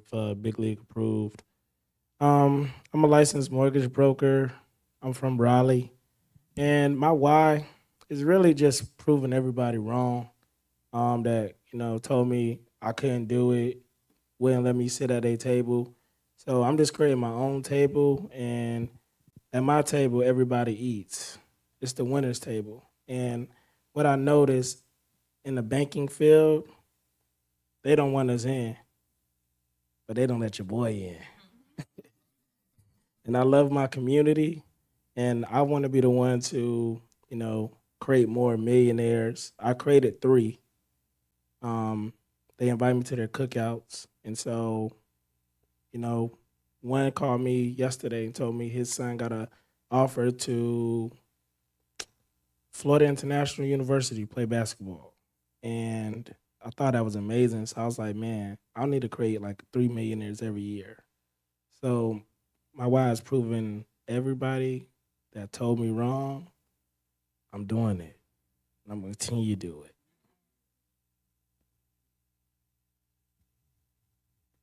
for Big League approved. I'm a licensed mortgage broker. I'm from Raleigh, and my why is really just proving everybody wrong. That told me I couldn't do it, wouldn't let me sit at a table. So I'm just creating my own table, and at my table, everybody eats. It's the winner's table. And what I noticed in the banking field, they don't want us in, but they don't let your boy in. And I love my community, and I want to be the one to, create more millionaires. I created three. Um, they invite me to their cookouts, and so you know, one called me yesterday and told me his son got a offer to Florida International University to play basketball, and I thought that was amazing. So I was like, man, I need to create like 3 millionaires every year. So my why is proving everybody that told me wrong, I'm doing it. And I'm gonna continue to do it.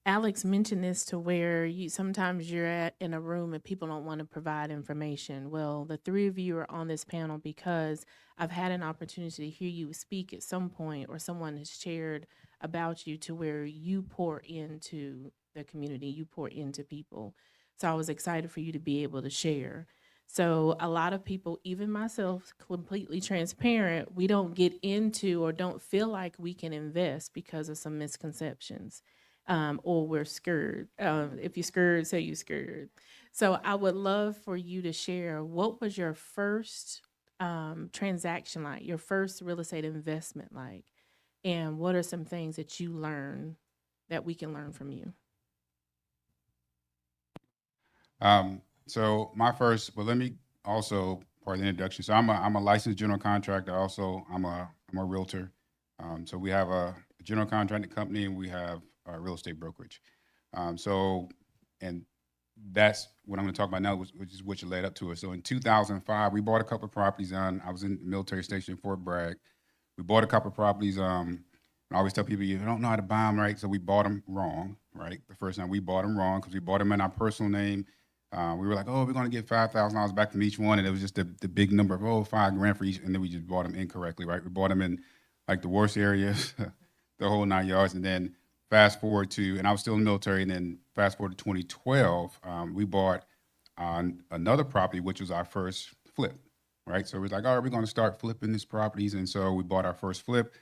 Alex mentioned this to where you sometimes you're at in a room and people don't want to provide information. Well, the three of you are on this panel because I've had an opportunity to hear you speak at some point, or someone has shared about you to where you pour into the community, you pour into people. So I was excited for you to be able to share. So a lot of people, even myself, completely transparent, we don't get into or don't feel like we can invest because of some misconceptions, or we're scared. If you're scared, say you're scared. So I would love for you to share what was your first transaction like, your first real estate investment like, and what are some things that you learned that we can learn from you? So my first, well, let me also part of the introduction. So I'm a licensed general contractor. Also, I'm a realtor. So we have a general contracting company and we have a real estate brokerage. So, and that's what I'm going to talk about now, which is what you led up to it. So in 2005, we bought a couple of properties on. I was in the military station in Fort Bragg. We bought a couple of properties. I always tell people you don't know how to buy them right, so we bought them wrong. Right, the first time we bought them wrong because we bought them in our personal name. We were like, oh, we're going to get $5,000 back from each one, and it was just the big number of $5,000 for each, and then we just bought them incorrectly. Right, we bought them in like the worst areas, the whole 9 yards, and then fast forward to, and I was still in the military, and then fast forward to 2012, we bought on another property, which was our first flip, right? So we was like, all right, we're going to start flipping these properties, and so we bought our first flip.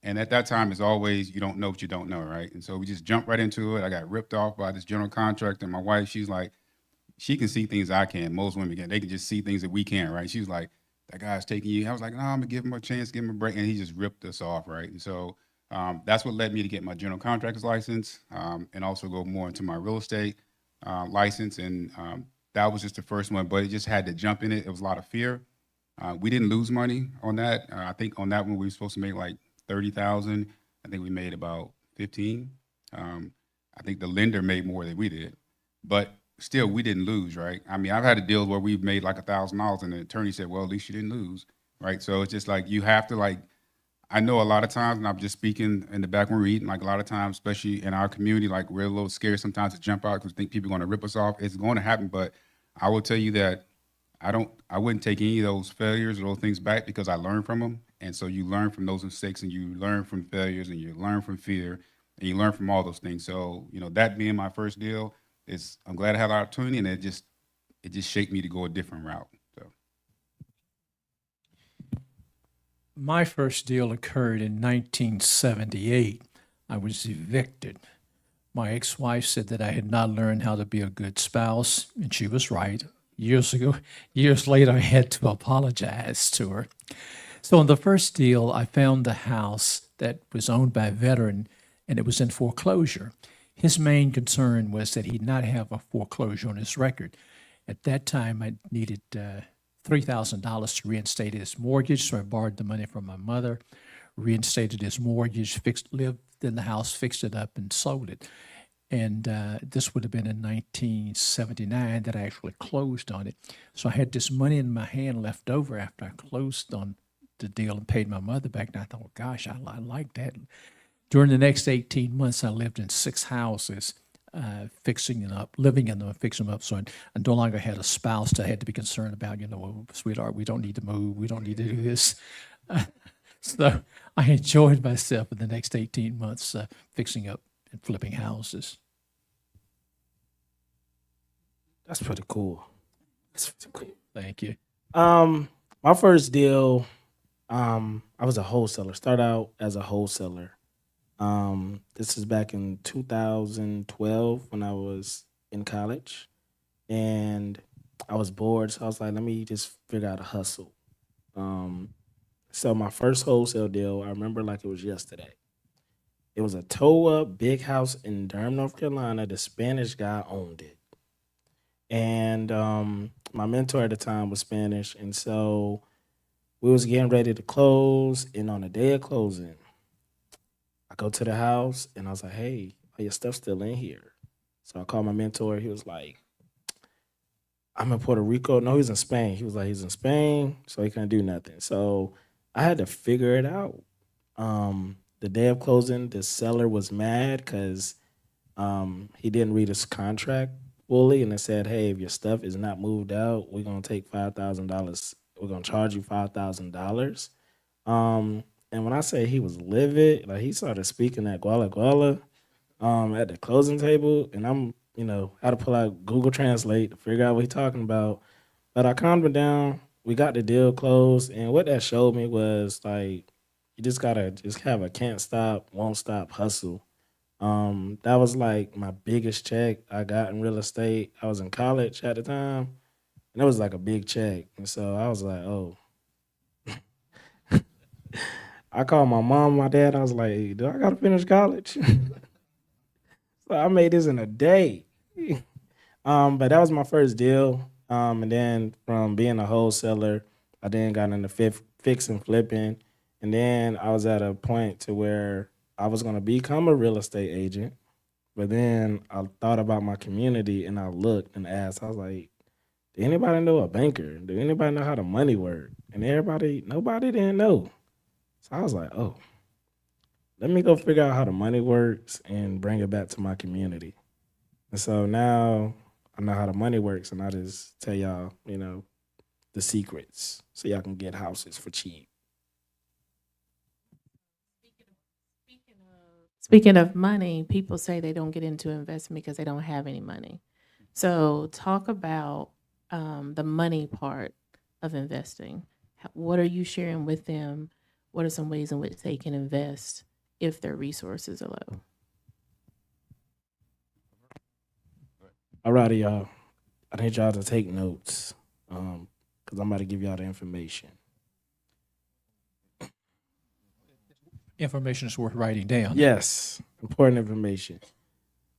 And at that time, as always, you don't know what you don't know, right? And so we just jumped right into it. I got ripped off by this general contractor. My wife, she's like, she can see things I can. Most women can. They can just see things that we can't, right? She was like, that guy's taking you. I was like, no, I'm gonna give him a chance, give him a break, and he just ripped us off, right? And so that's what led me to get my general contractor's license, and also go more into my real estate license. And that was just the first one, but it just had to jump in it. It was a lot of fear. We didn't lose money on that. I think on that one we were supposed to make like 30,000. I think we made about 15. I think the lender made more than we did, but still we didn't lose, right? I mean, I've had deals where we've made like $1,000 and the attorney said, well, at least you didn't lose, right? So it's just like you have to like, I know a lot of times, and I'm just speaking in the back when we're eating, like a lot of times, especially in our community, like we're a little scared sometimes to jump out because we think people are going to rip us off. It's going to happen, but I will tell you that I wouldn't take any of those failures or those things back because I learned from them. And so you learn from those mistakes and you learn from failures and you learn from fear and you learn from all those things. So, that being my first deal is I'm glad I had the opportunity and it just shaped me to go a different route. So My first deal occurred in 1978. I was evicted. My ex-wife said that I had not learned how to be a good spouse, and she was right. Years later, I had to apologize to her. So on the first deal, I found a house that was owned by a veteran, and it was in foreclosure. His main concern was that he not have a foreclosure on his record. At that time, I needed $3,000 to reinstate his mortgage, so I borrowed the money from my mother, reinstated his mortgage, lived in the house, fixed it up, and sold it. And this would have been in 1979 that I actually closed on it. So I had this money in my hand left over after I closed on the deal and paid my mother back. And I thought, gosh, I like that. During the next 18 months, I lived in 6 houses, fixing it up, living in them, and fixing them up. So I no longer had a spouse that I had to be concerned about, well, sweetheart, we don't need to move. We don't need to do this. So I enjoyed myself in the next 18 months fixing up and flipping houses. That's pretty cool. That's pretty cool. Thank you. My first deal, I was a wholesaler. Started out as a wholesaler. This is back in 2012 when I was in college, and I was bored, so I was like, let me just figure out a hustle. So my first wholesale deal, I remember like it was yesterday. It was a toe-up big house in Durham, North Carolina. The Spanish guy owned it, and my mentor at the time was Spanish, and so we was getting ready to close, and on the day of closing, I go to the house and I was like, hey, are your stuff still in here? So I called my mentor. He was like, I'm in Puerto Rico. No, he's in Spain. He was like, he's in Spain, so he couldn't do nothing. So I had to figure it out. The day of closing, the seller was mad because he didn't read his contract fully, and it said, hey, if your stuff is not moved out, we're going to take $5,000. We're going to charge you $5,000. And when I say he was livid, like he started speaking at Guala Guala at the closing table, and I'm, had to pull out Google Translate to figure out what he's talking about. But I calmed him down. We got the deal closed, and what that showed me was like you just gotta just have a can't stop, won't stop hustle. That was like my biggest check I got in real estate. I was in college at the time, and it was like a big check, and so I was like, oh. I called my mom, my dad. I was like, hey, do I gotta finish college? So I made this in a day. But that was my first deal. And then from being a wholesaler, I then got into fix and flipping. And then I was at a point to where I was gonna become a real estate agent. But then I thought about my community and I looked and asked, I was like, do anybody know a banker? Do anybody know how the money work? And nobody didn't know. So I was like, oh, let me go figure out how the money works and bring it back to my community. And so now I know how the money works, and I just tell y'all, the secrets so y'all can get houses for cheap. Speaking of money, people say they don't get into investment because they don't have any money. So talk about the money part of investing. What are you sharing with them? What are some ways in which they can invest if their resources are low? All righty, y'all. I need y'all to take notes because I'm about to give y'all the information. Information is worth writing down. Yes, important information.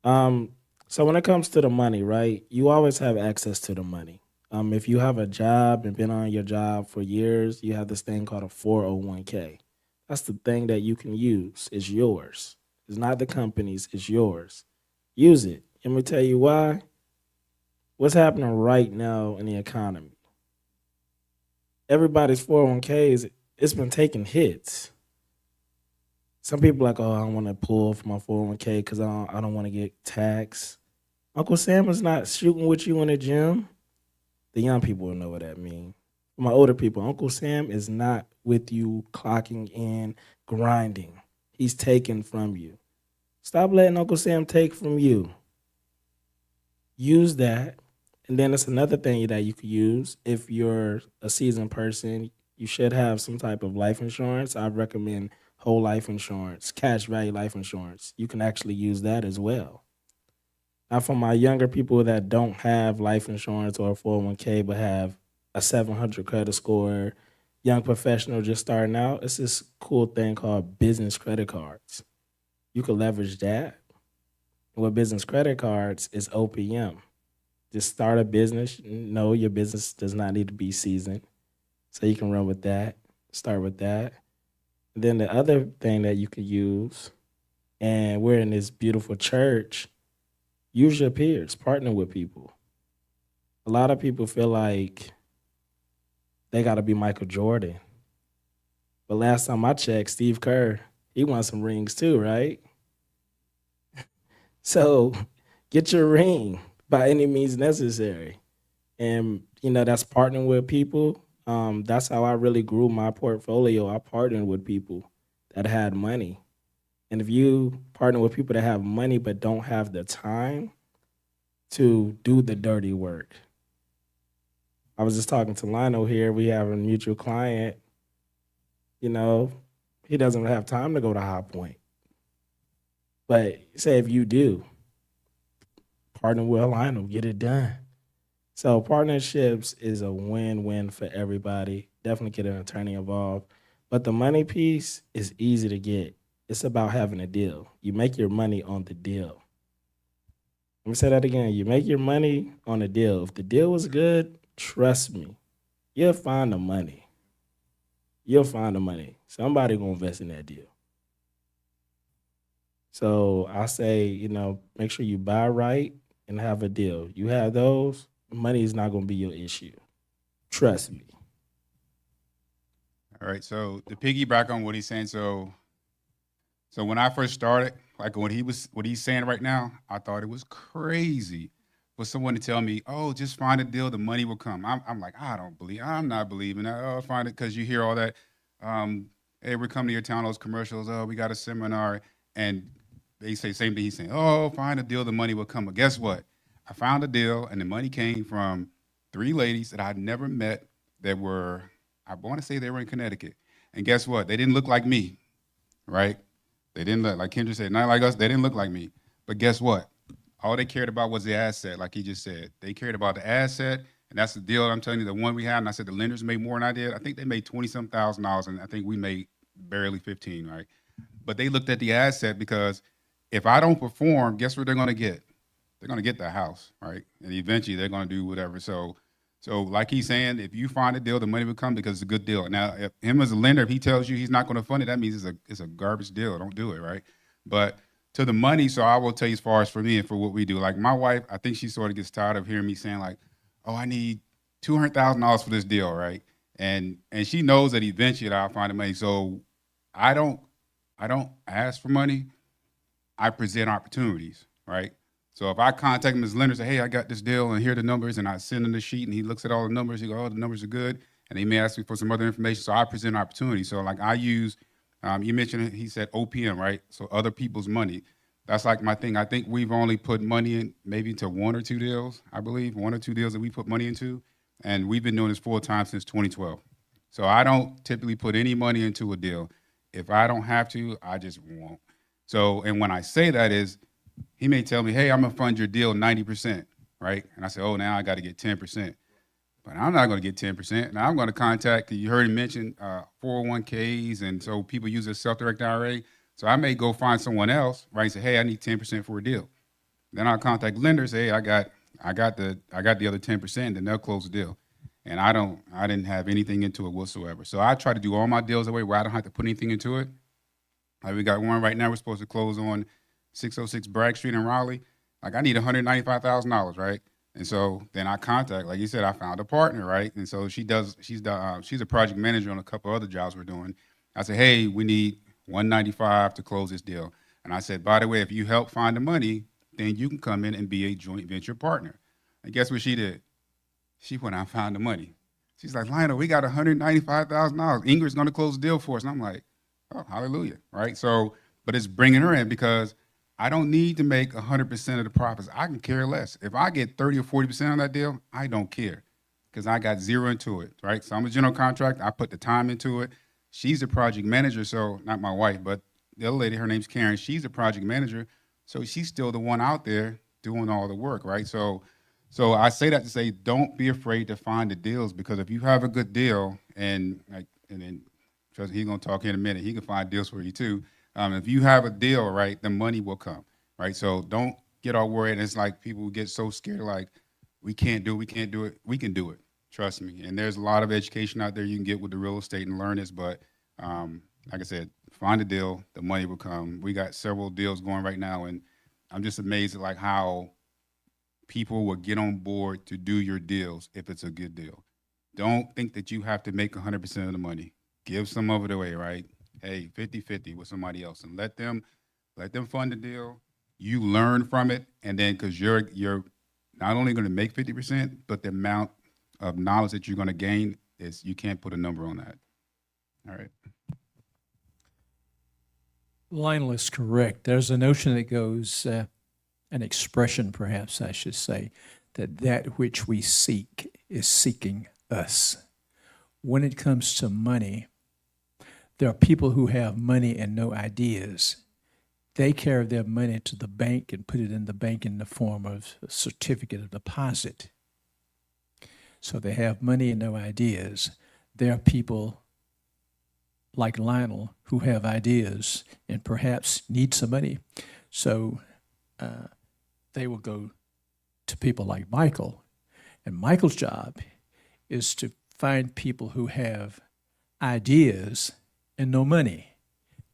So when it comes to the money, right, you always have access to the money. If you have a job and been on your job for years, you have this thing called a 401k. That's the thing that you can use. It's yours. It's not the company's, it's yours. Use it. Let me tell you why. What's happening right now in the economy? Everybody's 401ks, it's been taking hits. Some people are like, oh, I don't want to pull from my 401k because I don't want to get taxed. Uncle Sam is not shooting with you in the gym. The young people will know what that means. For my older people, Uncle Sam is not with you clocking in, grinding. He's taking from you. Stop letting Uncle Sam take from you. Use that. And then it's another thing that you could use. If you're a seasoned person, you should have some type of life insurance. I recommend whole life insurance, cash value life insurance. You can actually use that as well. Now, for my younger people that don't have life insurance or a 401k but have a 700 credit score, young professional just starting out, it's this cool thing called business credit cards. You can leverage that. And with business credit cards, is OPM. Just start a business. No, your business does not need to be seasoned. So you can run with that. Start with that. And then the other thing that you can use, and we're in this beautiful church, use your peers, partner with people. A lot of people feel like they got to be Michael Jordan. But last time I checked, Steve Kerr, He wants some rings too, right? So get your ring by any means necessary. And that's partnering with people. That's how I really grew my portfolio. I partnered with people that had money. And if you partner with people that have money but don't have the time to do the dirty work, I was just talking to Lionel here. We have a mutual client. You know, he doesn't have time to go to High Point. But say if you do, partner with Lionel, get it done. So partnerships is a win-win for everybody. Definitely get an attorney involved. But the money piece is easy to get. It's about having a deal. You make your money on the deal. Let me say that again. You make your money on a deal. If the deal was good, trust me, you'll find the money. You'll find the money. Somebody gonna invest in that deal. So I say, make sure you buy right and have a deal. You have those, money is not gonna be your issue. Trust me. All right. So to piggyback on what he's saying, so when I first started, like what he's saying right now, I thought it was crazy for someone to tell me, "Oh, just find a deal, the money will come." I'm like, I'm not believing that. Oh, find it because you hear all that. Hey, we're coming to your town, those commercials. Oh, we got a seminar, and they say same thing. He's saying, "Oh, find a deal, the money will come." But guess what? I found a deal, and the money came from three ladies that I'd never met that were, I want to say they were in Connecticut. And guess what? They didn't look like me, right? They didn't look like Kendra said, not like us. They didn't look like me. But guess what? All they cared about was the asset, like he just said. They cared about the asset, and that's the deal. I'm telling you, the one we had, and I said the lenders made more than I did. I think they made 20-some thousand dollars, and I think we made barely 15, right? But they looked at the asset because if I don't perform, guess what they're going to get? They're going to get the house, right? And eventually they're going to do whatever. So like he's saying, if you find a deal, the money will come because it's a good deal. Now, if him as a lender, if he tells you he's not going to fund it, that means it's a garbage deal. Don't do it, right? But to the money, so I will tell you as far as for me and for what we do. Like my wife, I think she sort of gets tired of hearing me saying like, "Oh, I need $200,000 for this deal," right? And she knows that eventually I'll find the money. So I don't I don't ask for money. I present opportunities, right? So if I contact him as lender, say, "Hey, I got this deal, and here are the numbers," and I send him the sheet, and he looks at all the numbers, he go, "Oh, the numbers are good," and he may ask me for some other information. So I present opportunity. So like I use, you mentioned it, he said OPM, right? So other people's money. That's like my thing. I think we've only put money in maybe into one or two deals. I believe one or two deals that we put money into, and we've been doing this full time since 2012. So I don't typically put any money into a deal. If I don't have to, I just won't. So, and when I say that is, he may tell me, "Hey, I'm gonna fund your deal 90%," right? And I say, "Oh, now I got to get 10%." But I'm not going to get 10%. Now I'm going to contact, you heard him mention 401ks, and so people use a self-directed IRA. So I may go find someone else, right? And say, "Hey, I need 10% for a deal." Then I'll contact lenders. "Hey, I got the other 10%." Then they'll close the deal. And I didn't have anything into it whatsoever. So I try to do all my deals that way where I don't have to put anything into it. Like we got one right now. We're supposed to close on 606 Bragg Street in Raleigh. Like I need $195,000, right? And so then I contact, like you said, I found a partner, right? And so she's a project manager on a couple other jobs we're doing. I said, "Hey, we need 195 to close this deal." And I said, "By the way, if you help find the money, then you can come in and be a joint venture partner." And guess what she did? She went out and found the money. She's like, "Lionel, we got $195,000. Ingrid's going to close the deal for us." And I'm like, "Oh, hallelujah," right? So, but it's bringing her in because I don't need to make 100% of the profits. I can care less. If I get 30 or 40% on that deal, I don't care because I got zero into it, right? So I'm a general contractor. I put the time into it. She's a project manager, so not my wife, but the other lady, her name's Karen. She's a project manager, so she's still the one out there doing all the work, right? So I say that to say, don't be afraid to find the deals because if you have a good deal and then trust me, he's gonna talk in a minute. He can find deals for you too. If you have a deal, right, the money will come, right? So don't get all worried. And it's like people get so scared, like we can't do it. We can do it. Trust me. And there's a lot of education out there you can get with the real estate and learn this. But like I said, find a deal, the money will come. We got several deals going right now, and I'm just amazed at like how people will get on board to do your deals if it's a good deal. Don't think that you have to make 100% of the money. Give some of it away, right? hey, 50-50 with somebody else, and let them fund the deal. You learn from it, and then because you're not only going to make 50%, but the amount of knowledge that you're going to gain is you can't put a number on that. All right. Lionel is correct. There's a notion that goes, an expression perhaps I should say, that which we seek is seeking us. When it comes to money, there are people who have money and no ideas. They carry their money to the bank and put it in the bank in the form of a certificate of deposit. So they have money and no ideas. There are people like Lionel who have ideas and perhaps need some money. So they will go to people like Michael. And Michael's job is to find people who have ideas and no money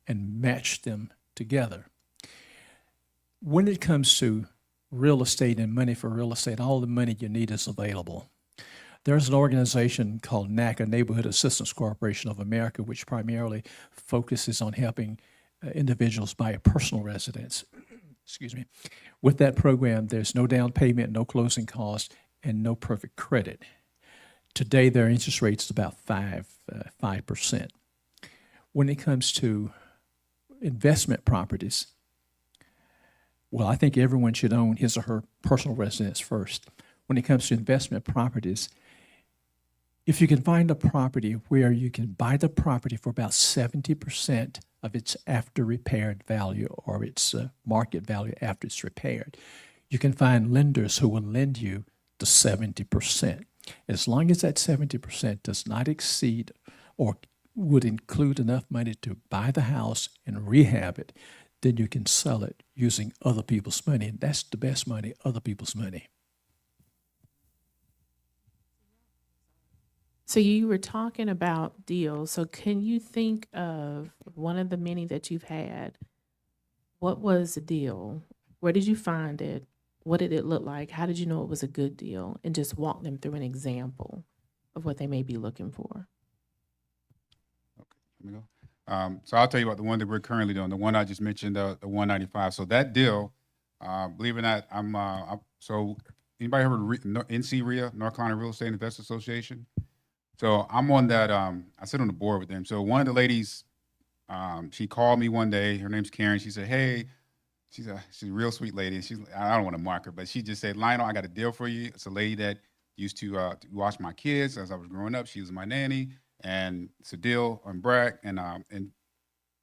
and match them together. When it comes to real estate and money for real estate, all the money you need is available. There's an organization called NACA, Neighborhood Assistance Corporation of America, which primarily focuses on helping individuals buy a personal residence. Excuse me. With that program, there's no down payment, no closing costs, and no perfect credit. Today, their interest rate is about 5%. When it comes to investment properties, well, I think everyone should own his or her personal residence first. When it comes to investment properties, if you can find a property where you can buy the property for about 70% of its after repaired value or its market value after it's repaired, you can find lenders who will lend you the 70%. As long as that 70% does not exceed or would include enough money to buy the house and rehab it, then you can sell it using other people's money. And that's the best money, other people's money. So you were talking about deals. So can you think of one of the many that you've had? What was the deal? Where did you find it? What did it look like? How did you know it was a good deal? And just walk them through an example of what they may be looking for. Let me go. So I'll tell you about the one that we're currently doing, the one I just mentioned, the 195. So that deal, believe it or not, so anybody heard of NCREA, North Carolina Real Estate Investors Association? So I'm on that, I sit on the board with them. So one of the ladies, she called me one day, her name's Karen. She said, hey, she's a real sweet lady. I don't want to mark her, but she just said, Lionel, I got a deal for you. It's a lady that used to watch my kids as I was growing up. She was my nanny. And it's a deal on Bragg and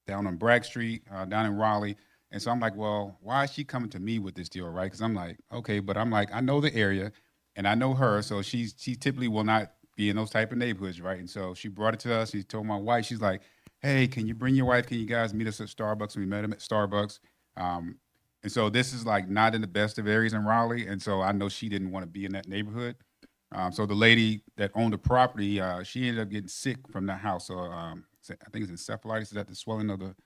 down on Bragg Street, down in Raleigh. And so I'm like, well, why is she coming to me with this deal, right? Because I'm like, okay, but I'm like, I know the area and I know her. So she typically will not be in those type of neighborhoods, right? And so she brought it to us. She told my wife, she's like, hey, can you bring your wife? Can you guys meet us at Starbucks? And we met them at Starbucks. And so this is like not in the best of areas in Raleigh. And so I know she didn't want to be in that neighborhood. So the lady that owned the property, she ended up getting sick from that house. So I think it's encephalitis, is that the swelling of the,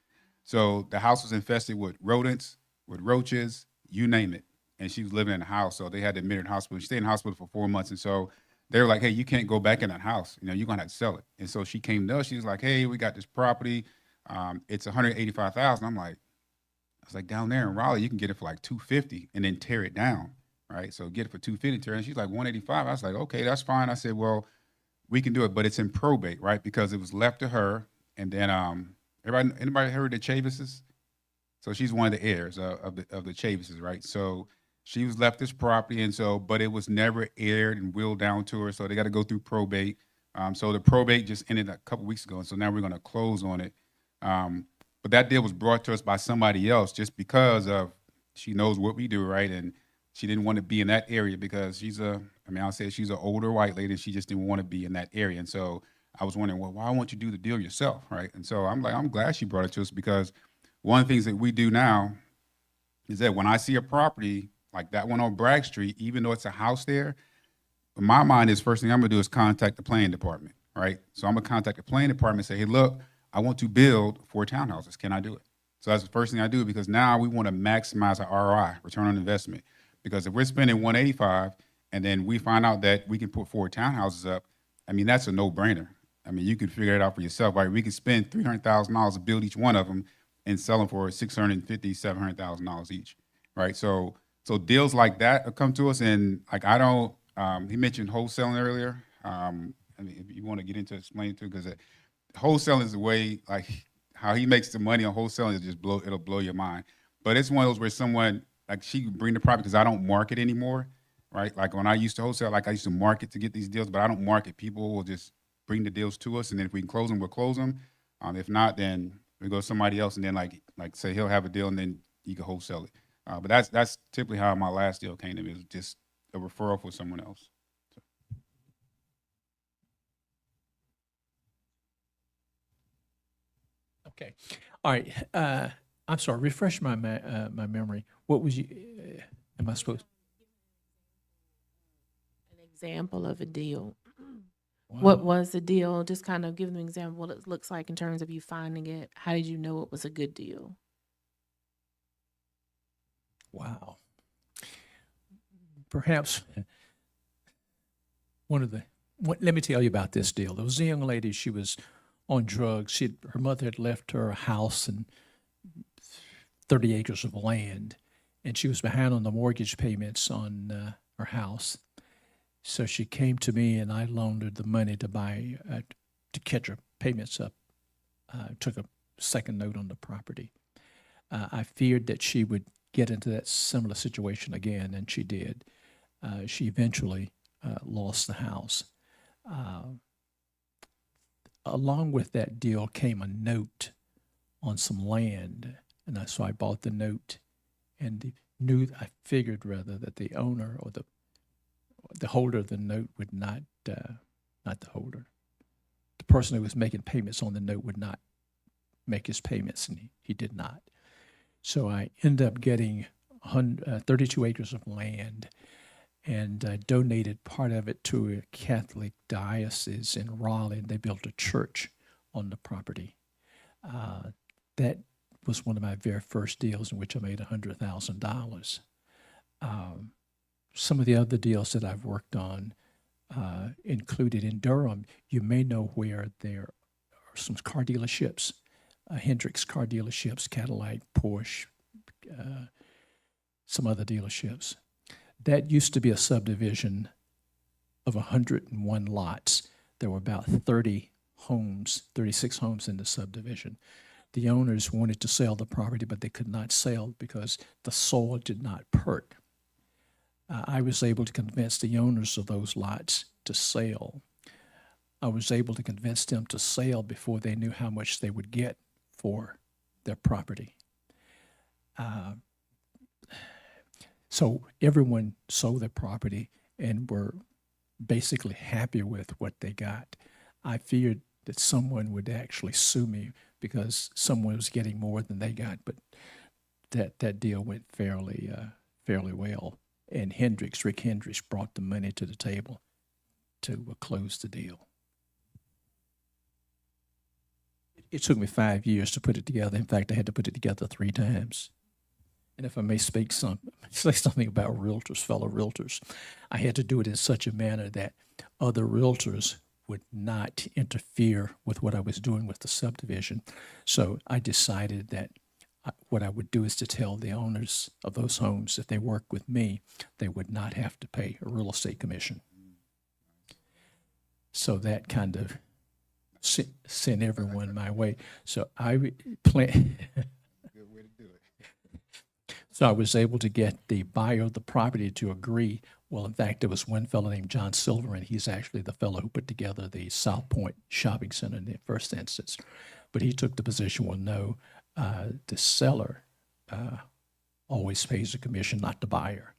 so the house was infested with rodents, with roaches, you name it. And she was living in the house. So they had to admit her in the hospital. She stayed in the hospital for 4 months. And so they were like, hey, you can't go back in that house. You're going to have to sell it. And so she came to us. She was like, hey, we got this property. It's $185,000. I was like, down there in Raleigh, you can get it for like $250 and then tear it down. Right, so get it for $250, and she's like $185. I was like, okay, that's fine. I said, well, we can do it, but it's in probate, right? Because it was left to her, and then anybody heard the Chavises? So she's one of the heirs of the Chavises, right? So she was left this property, and so, but it was never aired and willed down to her, so they got to go through probate. So the probate just ended a couple weeks ago, and so now we're going to close on it. But that deal was brought to us by somebody else just because of she knows what we do, right? And she didn't want to be in that area because I'll say she's an older white lady and she just didn't want to be in that area. And so I was wondering, well, why won't you do the deal yourself, right? And so I'm like, I'm glad she brought it to us because one of the things that we do now is that when I see a property like that one on Bragg Street, even though it's a house there, in my mind is first thing I'm gonna do is contact the planning department, right? So I'm gonna contact the planning department and say, hey, look, I want to build 4 townhouses. Can I do it? So that's the first thing I do because now we want to maximize our ROI, return on investment. Because if we're spending 185 and then we find out that we can put 4 townhouses up, I mean, that's a no-brainer. I mean, you can figure it out for yourself, right? We could spend $300,000 to build each one of them and sell them for $650,000, $700,000 each, right? So deals like that come to us, and like I don't. He mentioned wholesaling earlier. I mean, if you want to get into explaining too, because wholesaling is the way, like how he makes the money on wholesaling is just it'll blow your mind. But it's one of those where someone, like, she can bring the product, because I don't market anymore, right? Like when I used to wholesale, like I used to market to get these deals, but I don't market. People will just bring the deals to us, and then if we can close them, we'll close them. If not, then we go to somebody else, and then like say he'll have a deal, and then you can wholesale it. But that's typically how my last deal came to me. It was just a referral for someone else. Okay. All right. I'm sorry. Refresh my my memory. What was you? Am I supposed? An example of a deal. Wow. What was the deal? Just kind of give them an example of what it looks like in terms of you finding it. How did you know it was a good deal? Wow. Perhaps let me tell you about this deal. There was a young lady, she was on drugs. Her mother had left her a house and 30 acres of land, and she was behind on the mortgage payments on her house. So she came to me, and I loaned her the money to buy, to catch her payments up. Took a second note on the property. I feared that she would get into that similar situation again, and she did. She eventually lost the house. Along with that deal came a note on some land, and so I bought the note, and I figured rather that the owner or the holder of the note would not the holder, the person who was making payments on the note would not make his payments, and he did not. So I ended up getting 32 acres of land, and I donated part of it to a Catholic diocese in Raleigh, and they built a church on the property. That was one of my very first deals in which I made $100,000. Some of the other deals that I've worked on included in Durham. You may know where there are some car dealerships, Hendricks car dealerships, Cadillac, Porsche, some other dealerships. That used to be a subdivision of 101 lots. There were about 36 homes in the subdivision. The owners wanted to sell the property, but they could not sell because the soil did not perk. I was able to convince the owners of those lots to sell. I was able to convince them to sell before they knew how much they would get for their property. So everyone sold their property and were basically happy with what they got. I feared that someone would actually sue me because someone was getting more than they got, but that deal went fairly well. And Rick Hendricks, brought the money to the table to close the deal. It took me 5 years to put it together. In fact, I had to put it together 3 times. And if I may say something about realtors, fellow realtors, I had to do it in such a manner that other realtors would not interfere with what I was doing with the subdivision. So I decided that what I would do is to tell the owners of those homes, if they work with me, they would not have to pay a real estate commission. So that kind of sent everyone my way. So I plan. Good way to do it. So I was able to get the buyer of the property to agree. Well, in fact, there was one fellow named John Silver, and he's actually the fellow who put together the South Point Shopping Center in the first instance. But he took the position, well, no, the seller always pays a commission, not the buyer.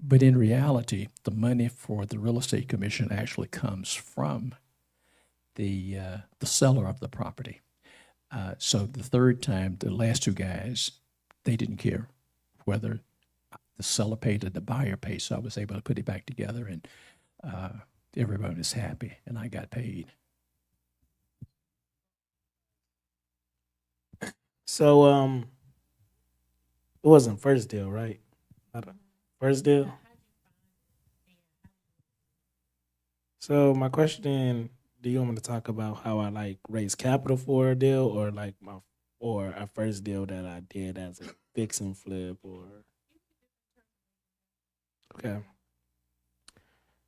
But in reality, the money for the real estate commission actually comes from the seller of the property. So the third time, the last 2 guys, they didn't care whether the seller paid or the buyer paid. So I was able to put it back together, and everybody was happy, and I got paid. So it wasn't first deal, right? First deal. So my question Do you want me to talk about how I like raised capital for a deal, or like my or a first deal that I did as a fix and flip, or okay?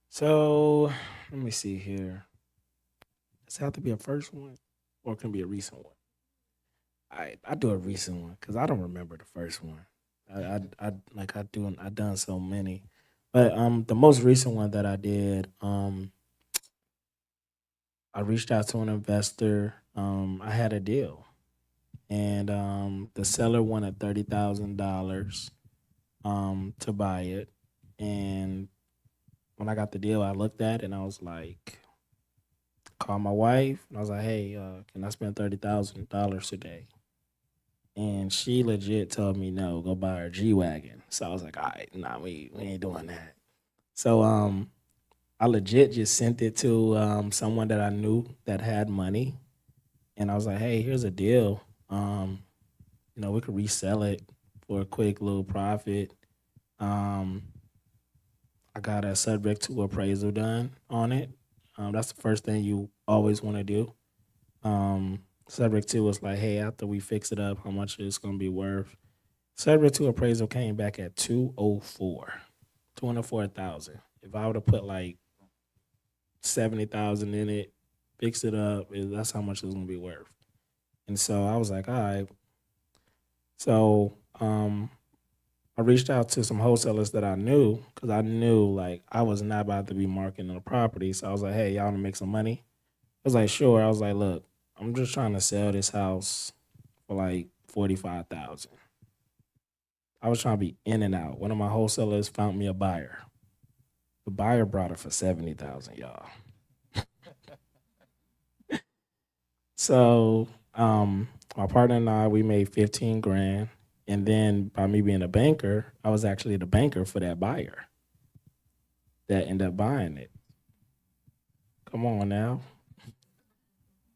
So let me see here. Does it have to be a first one, or it can be a recent one? I do a recent one because I don't remember the first one. I like I done so many, but the most recent one that I did I reached out to an investor. I had a deal, and the seller wanted $30,000 to buy it, and when I got the deal, I looked at it and I was like, called my wife and I was like, hey, can I spend $30,000 today? And she legit told me no, go buy her a G wagon. So I was like, all right, nah, we ain't doing that. So I legit just sent it to someone that I knew that had money, and I was like, hey, here's a deal. We could resell it for a quick little profit. Um, I got a subject to appraisal done on it. That's the first thing you always want to do. Subject to was like, hey, after we fix it up, how much it's gonna be worth. Subject to appraisal came back at 204, 204,000. If I would have put like 70,000 in it, fix it up, that's how much it's gonna be worth. And so I was like, all right. So I reached out to some wholesalers that I knew because I knew like I was not about to be marketing the property. So I was like, hey, y'all want to make some money? I was like, sure. I was like, look, I'm just trying to sell this house for like 45,000. I was trying to be in and out. One of my wholesalers found me a buyer. The buyer brought it for 70,000, y'all. So my partner and I, we made 15 grand. And then by me being a banker, I was actually the banker for that buyer that ended up buying it. Come on now.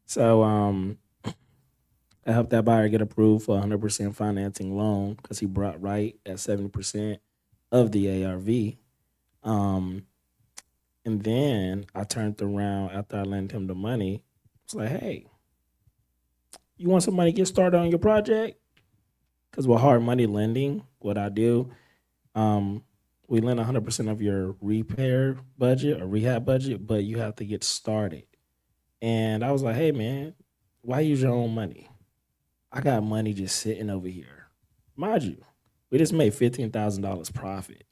So I helped that buyer get approved for 100% financing loan because he brought right at 70% of the ARV. Um, and then I turned around after I lent him the money. It's like, hey, you want somebody to get started on your project? Because with hard money lending, what I do, um, we lend 100% of your repair budget or rehab budget, but you have to get started. And I was like, hey, man, why use your own money? I got money just sitting over here. Mind you, we just made $15,000 profit.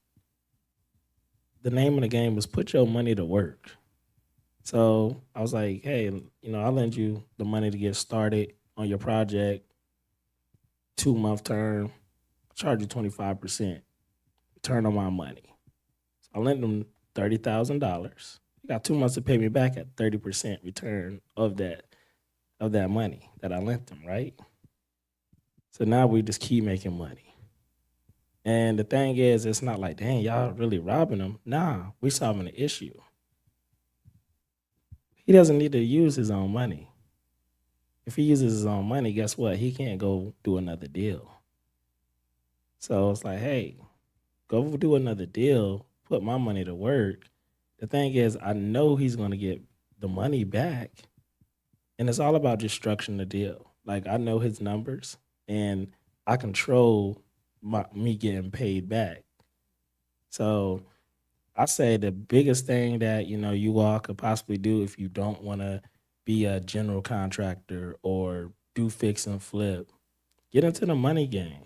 The name of the game was put your money to work. So I was like, hey, I'll lend you the money to get started on your project, 2-month term, charge you 25% return on my money. So I lent them $30,000. He got 2 months to pay me back at 30% return of that money that I lent them, right? So now we just keep making money. And the thing is, it's not like, dang, y'all really robbing them. Nah, we solving the issue. He doesn't need to use his own money. If he uses his own money, guess what? He can't go do another deal. So it's like, hey, go do another deal, put my money to work. The thing is, I know he's going to get the money back. And it's all about just structuring the deal. Like, I know his numbers and I control me getting paid back. So I say the biggest thing that you all could possibly do if you don't want to be a general contractor or do fix and flip, get into the money game.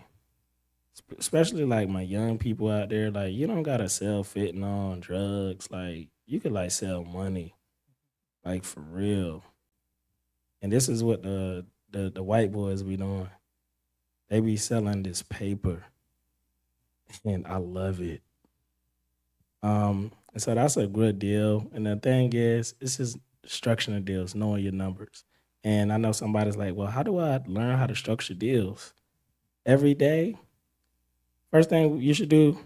Especially like my young people out there, like you don't gotta sell fentanyl and drugs. Like you could like sell money, like for real. And this is what the white boys be doing. They be selling this paper, and I love it. And so that's a good deal. And the thing is, it's just structuring deals, knowing your numbers. And I know somebody's like, well, how do I learn how to structure deals? Every day, first thing you should do,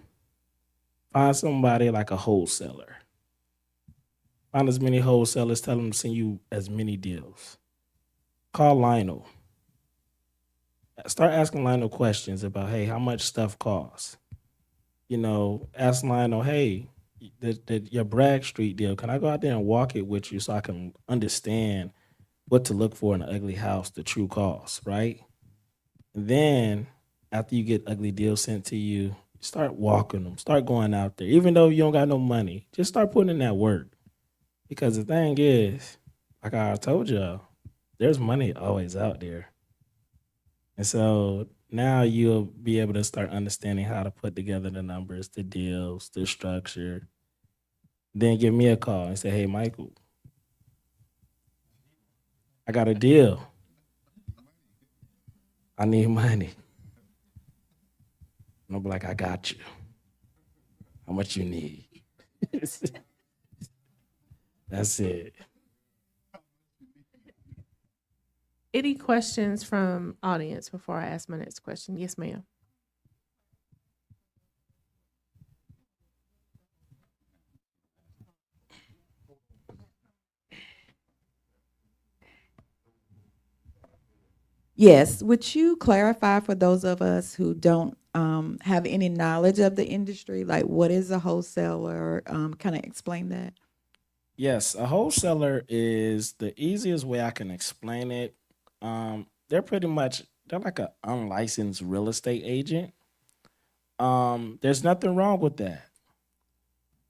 find somebody like a wholesaler. Find as many wholesalers, tell them to send you as many deals. Call Lionel. Start asking Lionel questions about, hey, how much stuff costs? Ask Lionel, hey, your Bragg Street deal. Can I go out there and walk it with you so I can understand what to look for in an ugly house, the true cost, right? And then after you get ugly deals sent to you, start walking them, start going out there. Even though you don't got no money, just start putting in that work. Because the thing is, like I told y'all, there's money always out there. And so now you'll be able to start understanding how to put together the numbers, the deals, the structure. Then give me a call and say, hey, Michael, I got a deal. I need money. And I'll be like, I got you. How much you need? That's it. Any questions from audience before I ask my next question? Yes, ma'am. Yes, would you clarify for those of us who don't have any knowledge of the industry, like what is a wholesaler? Kind of explain that. Yes, a wholesaler is the easiest way I can explain it. They're pretty much they're like an unlicensed real estate agent. There's nothing wrong with that.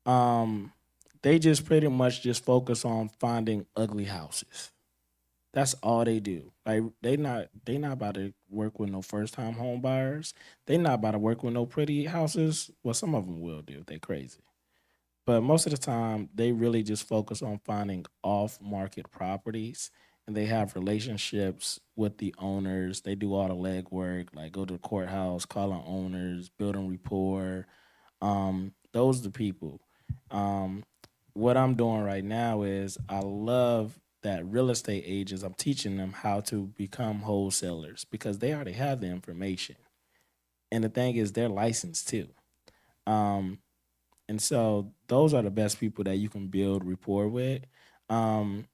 Um, they just pretty much just focus on finding ugly houses. That's all they do. Like they not about to work with no first time home buyers. They not about to work with no pretty houses. Well, some of them will do if they crazy. But most of the time, they really just focus on finding off market properties and they have relationships with the owners. They do all the legwork, like go to the courthouse, call on owners, building rapport. Those are the people. Um, what I'm doing right now is I love that real estate agents, I'm teaching them how to become wholesalers because they already have the information. And the thing is, they're licensed too. Um, and so those are the best people that you can build rapport with. Um,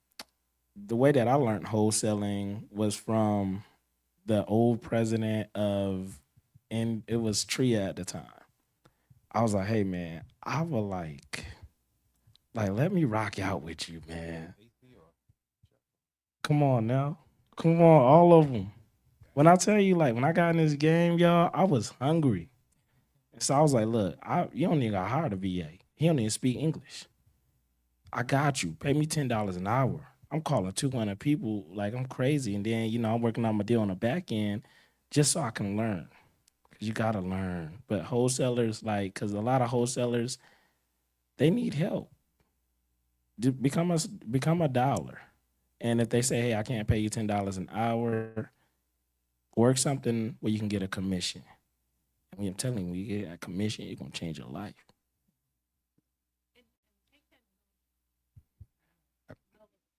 the way that I learned wholesaling was from the old president of, and it was Tria at the time. I was like, hey man, I would like let me rock out with you, man. Come on now, come on, all of them. When I tell you, like when I got in this game, y'all, I was hungry. So I was like, look, you don't even got to hire the VA. He don't even speak English. I got you. Pay me $10 an hour. I'm calling 200 people like I'm crazy. And then, I'm working on my deal on the back end just so I can learn. Cause you gotta learn. But wholesalers, like, cause a lot of wholesalers, they need help. Become a dollar. And if they say, hey, I can't pay you $10 an hour, work something where you can get a commission. And when I'm telling you, when you get a commission, it's gonna change your life.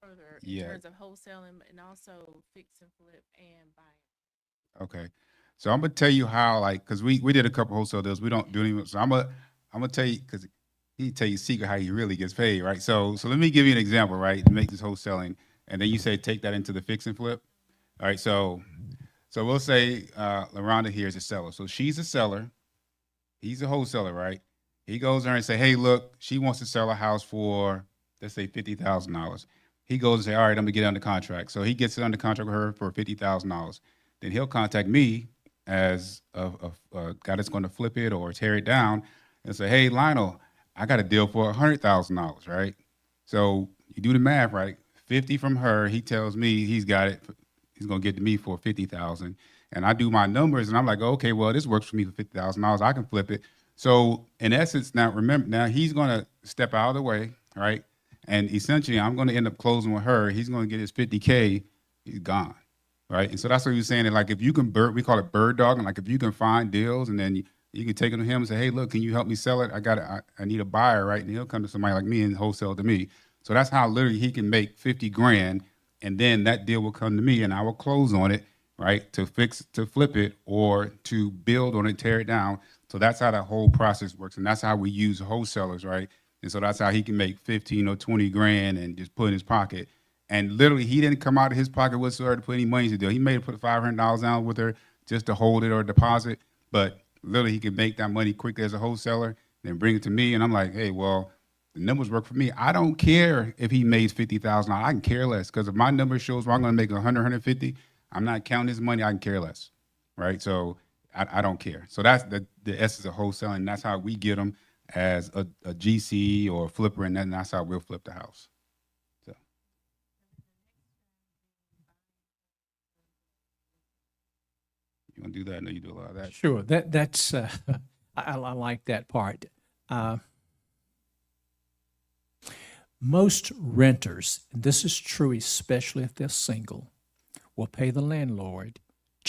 Further in Yeah. terms of wholesaling and also fix and flip and buying. Okay. So I'm gonna tell you how, like, cause we did a couple wholesale deals. We don't do any. So I'm gonna tell you because he tell you secret how he really gets paid, right? So let me give you an example, right? To make this wholesaling, and then you say take that into the fix and flip. All right. So we'll say LaRonda here is a seller. So she's a seller. He's a wholesaler, right? He goes there and say, hey, look, she wants to sell a house for, let's say, $50,000. He goes and say, all right, I'm gonna get it under contract. So he gets it under contract with her for $50,000. Then he'll contact me as a guy that's going to flip it or tear it down and say, hey, Lionel, I got a deal for $100,000, right? So you do the math, right? 50 from her, he tells me he's got it. He's gonna get to me for 50,000, and I do my numbers, and I'm like, okay, well, this works for me for $50,000. I can flip it. So in essence, now remember, now he's gonna step out of the way, right? And essentially, I'm gonna end up closing with her. He's gonna get his 50K. He's gone, right? And so that's what he was saying. That like if you can we call it bird dogging. Like if you can find deals, and then you can take them to him and say, hey, look, can you help me sell it? I need a buyer, right? And he'll come to somebody like me and wholesale to me. So that's how literally he can make 50 grand, and then that deal will come to me, and I will close on it, right? To flip it, or to build on it, tear it down. So that's how that whole process works, and that's how we use wholesalers, right? And so that's how he can make 15 or 20 grand and just put in his pocket. And literally, he didn't come out of his pocket whatsoever to put any money into the deal. He may have put $500 down with her just to hold it or deposit, but literally, he could make that money quickly as a wholesaler. then bring it to me, and I'm like, hey, well, the numbers work for me. I don't care if he made $50,000. I can care less, because if my number shows where I'm going to make 100, 150, I'm not counting his money. I can care less, right? So I don't care. So that's the essence of wholesaling. And that's how we get them as a GC or a flipper, and then that's how we'll flip the house. So you want to do that? I know you do a lot of that. Sure, that's I like that part. Most renters, and this is true especially if they're single, will pay the landlord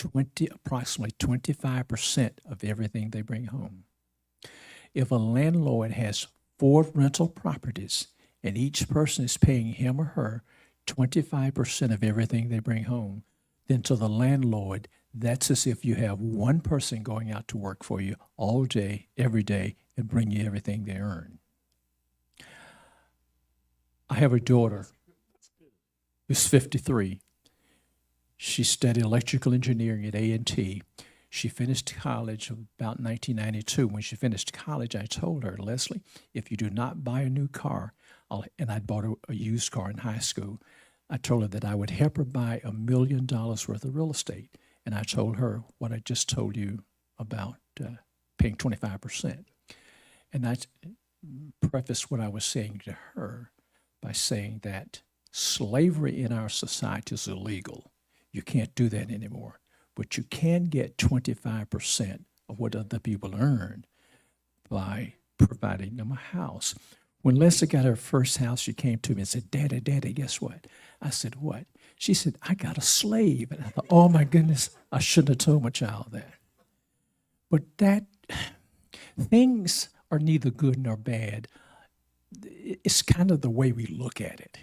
approximately 25% of everything they bring home. If a landlord has 4 rental properties and each person is paying him or her 25% of everything they bring home, then to the landlord, that's as if you have one person going out to work for you all day, every day, and bring you everything they earn. I have a daughter who's 53. She studied electrical engineering at A&T. She finished college about 1992. When she finished college, I told her, Leslie, if you do not buy a new car, and I'd bought a used car in high school, I told her that I would help her buy $1 million worth of real estate. And I told her what I just told you about paying 25%. And I prefaced what I was saying to her by saying that slavery in our society is illegal. You can't do that anymore. But you can get 25% of what other people earn by providing them a house. When Leslie got her first house, she came to me and said, Daddy, guess what? I said, what? She said, I got a slave. And I thought, oh my goodness, I shouldn't have told my child that. But things are neither good nor bad. It's kind of the way we look at it.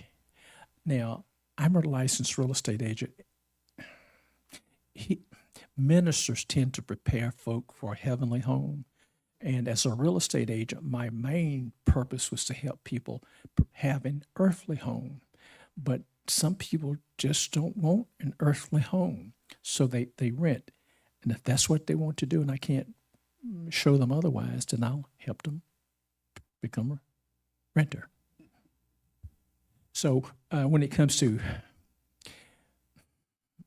Now, I'm a licensed real estate agent. Ministers tend to prepare folk for a heavenly home. And as a real estate agent, my main purpose was to help people have an earthly home. But some people just don't want an earthly home, so they rent. And if that's what they want to do and I can't show them otherwise, then I'll help them become a renter. So when it comes to,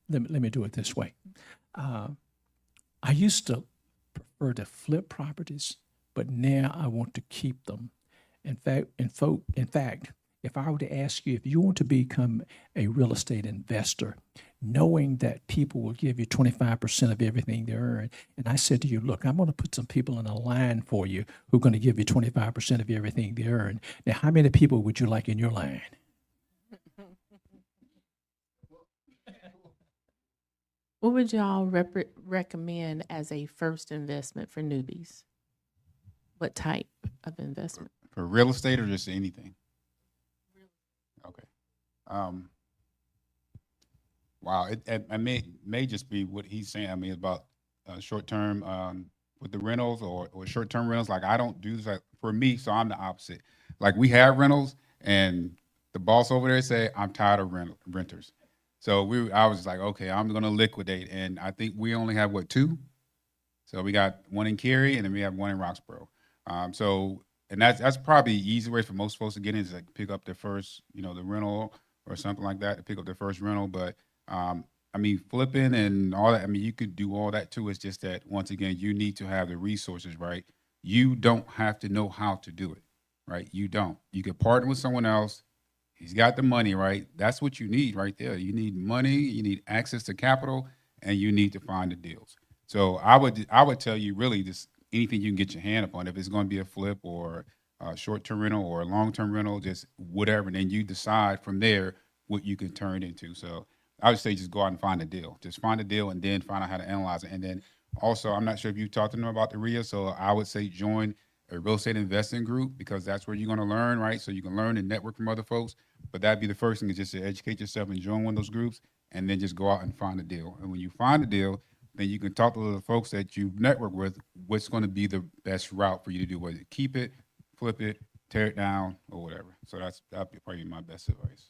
let me do it this way. I used to prefer to flip properties, but now I want to keep them. In fact, if I were to ask you if you want to become a real estate investor, knowing that people will give you 25% of everything they earn, and I said to you, look, I'm going to put some people in a line for you who are going to give you 25% of everything they earn. Now, how many people would you like in your line? What would y'all recommend as a first investment for newbies? What type of investment? For real estate or just anything? Okay. Wow. It may just be what he's saying. I mean, about short term with the rentals or short term rentals. Like I don't do this. Like, for me, so I'm the opposite. Like we have rentals, and the boss over there say, I'm tired of renters. So I was like, okay, I'm going to liquidate. And I think we only have, 2? So we got one in Cary, and then we have one in Roxborough. And that's probably the easy way for most folks to get in, is like pick up their first, the rental or something like that, to pick up their first rental. But I mean, flipping and all that, I mean, you could do all that too. It's just that, once again, you need to have the resources, right? You don't have to know how to do it, right? You don't. You can partner with someone else. He's got the money, right? That's what you need right there. You need money, you need access to capital, and you need to find the deals. So I would tell you, really, just anything you can get your hand upon. If it's going to be a flip or a short-term rental or a long-term rental, just whatever. And then you decide from there what you can turn into. So I would say just go out and find a deal. Just find a deal and then find out how to analyze it. And then also, I'm not sure if you talked to them about the RIA, so I would say join a real estate investing group, because that's where you're going to learn, right? So you can learn and network from other folks. But that'd be the first thing, is just to educate yourself and join one of those groups, and then just go out and find a deal. And when you find a deal, then you can talk to the folks that you've networked with, what's going to be the best route for you to do, whether keep it, flip it, tear it down, or whatever. So that'd be probably my best advice.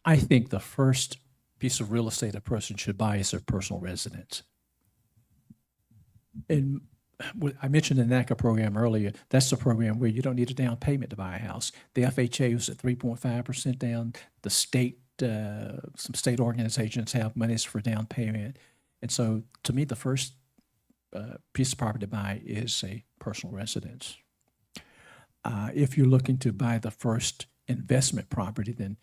I think the first piece of real estate a person should buy is their personal residence. And I mentioned the NACA program earlier. That's the program where you don't need a down payment to buy a house. The FHA was at 3.5% down. The state, some state organizations have monies for down payment. And so to me, the first piece of property to buy is a personal residence. If you're looking to buy the first investment property, then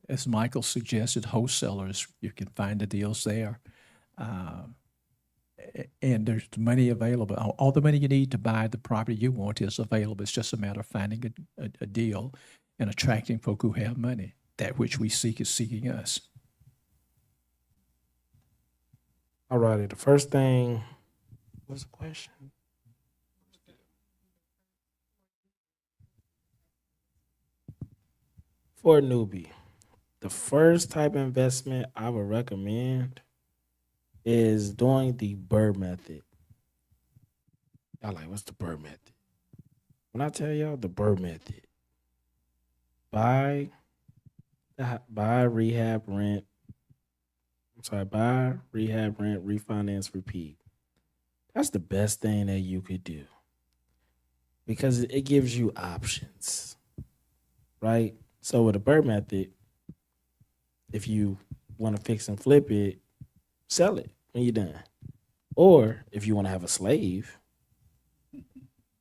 as Michael suggested, wholesalers, you can find the deals there. And there's money available. All the money you need to buy the property you want is available. It's just a matter of finding a deal and attracting folk who have money. That which we seek is seeking us. All righty. The first thing, what's the question? For a newbie, the first type of investment I would recommend is doing the Burr method. Y'all like, what's the Burr method? When I tell y'all the Burr method, buy, rehab, rent. Buy, rehab, rent, refinance, repeat. That's the best thing that you could do because it gives you options, right? So with the Burr method, if you want to fix and flip it, sell it when you're done. Or if you want to have a slave,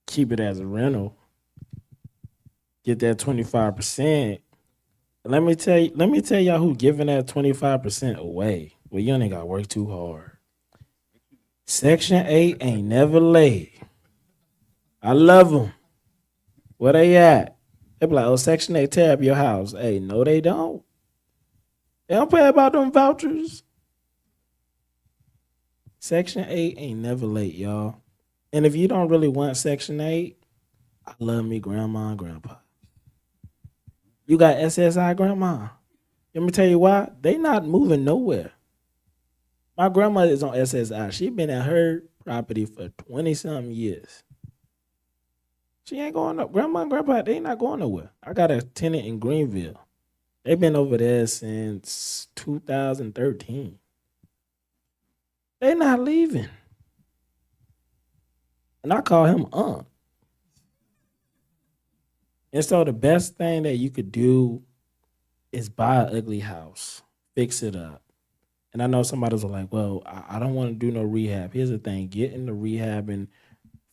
keep it as a rental, get that 25%. Let me tell y'all who giving that 25% away. Well, you ain't got to work too hard. Section 8 ain't never late. I love them. Where they at? They be like, oh, Section 8 tear up your house. Hey, no, they don't. They don't pay about them vouchers. Section 8 ain't never late, y'all. And if you don't really want Section 8, I love me grandma and grandpa. You got SSI grandma. Let me tell you why. They not moving nowhere. My grandma is on SSI. She been at her property for 20-something years. She ain't going up. Grandma and grandpa, they not going nowhere. I got a tenant in Greenville. They've been over there since 2013. They not leaving. And I call him Unc. And so the best thing that you could do is buy an ugly house, fix it up. And I know somebody's like, well, I don't want to do no rehab. Here's the thing, get into rehabbing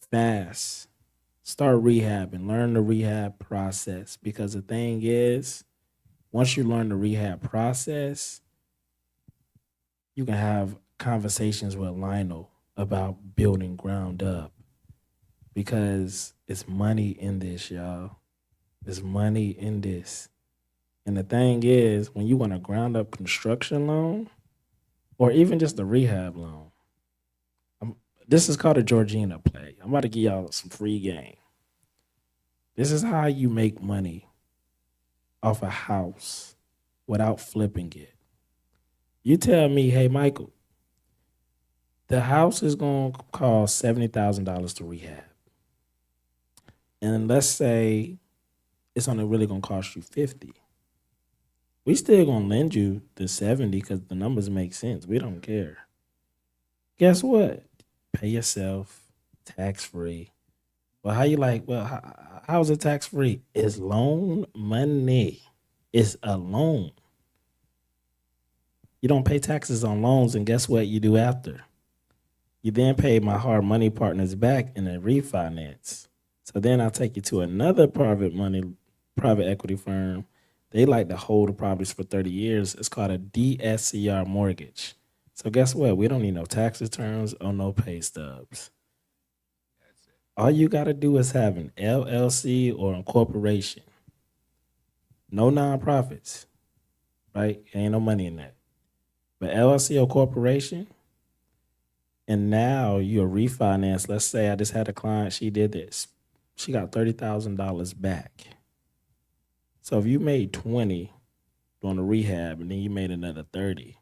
fast. Start rehabbing, learn the rehab process. Because the thing is, once you learn the rehab process, you can have conversations with Lionel about building ground up. Because it's money in this, y'all. There's money in this. And the thing is, when you want a ground up construction loan, or even just a rehab loan, this is called a Georgina play. I'm about to give y'all some free game. This is how you make money off a house without flipping it. You tell me, hey, Michael, the house is going to cost $70,000 to rehab. And let's say it's only really going to cost you $50,000. We still going to lend you the $70,000 because the numbers make sense. We don't care. Guess what? Pay yourself tax-free. Well, how you like, well, how is it tax-free? It's loan money. It's a loan. You don't pay taxes on loans, and guess what you do after? You then pay my hard money partners back in a refinance. So then I'll take you to another private equity firm. They like to hold the properties for 30 years. It's called a DSCR mortgage. So guess what? We don't need no tax returns or no pay stubs. All you got to do is have an LLC or a corporation. No nonprofits, right? Ain't no money in that. But LLC or corporation, and now you're refinance. Let's say I just had a client, she did this. She got $30,000 back. So if you made 20 doing the rehab and then you made another 30,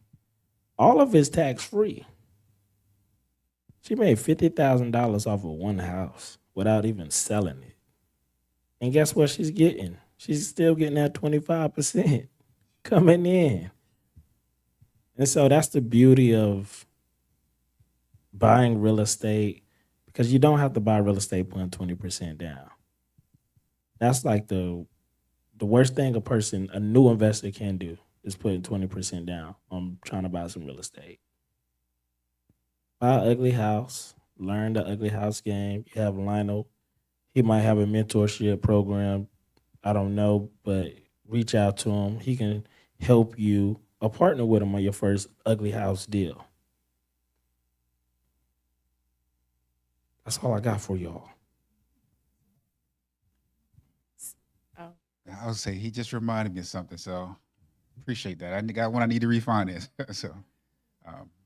all of it's tax-free. She made $50,000 off of one house without even selling it. And guess what she's getting? She's still getting that 25% coming in. And so that's the beauty of buying real estate, because you don't have to buy real estate putting 20% down. That's like the worst thing a new investor can do is putting 20% down on trying to buy some real estate. Buy an ugly house, learn the ugly house game. You have Lionel, he might have a mentorship program. I don't know, but reach out to him. He can help you or partner with him on your first ugly house deal. That's all I got for y'all. Oh, I would say he just reminded me of something, so appreciate that. I got one I need to refinance. So,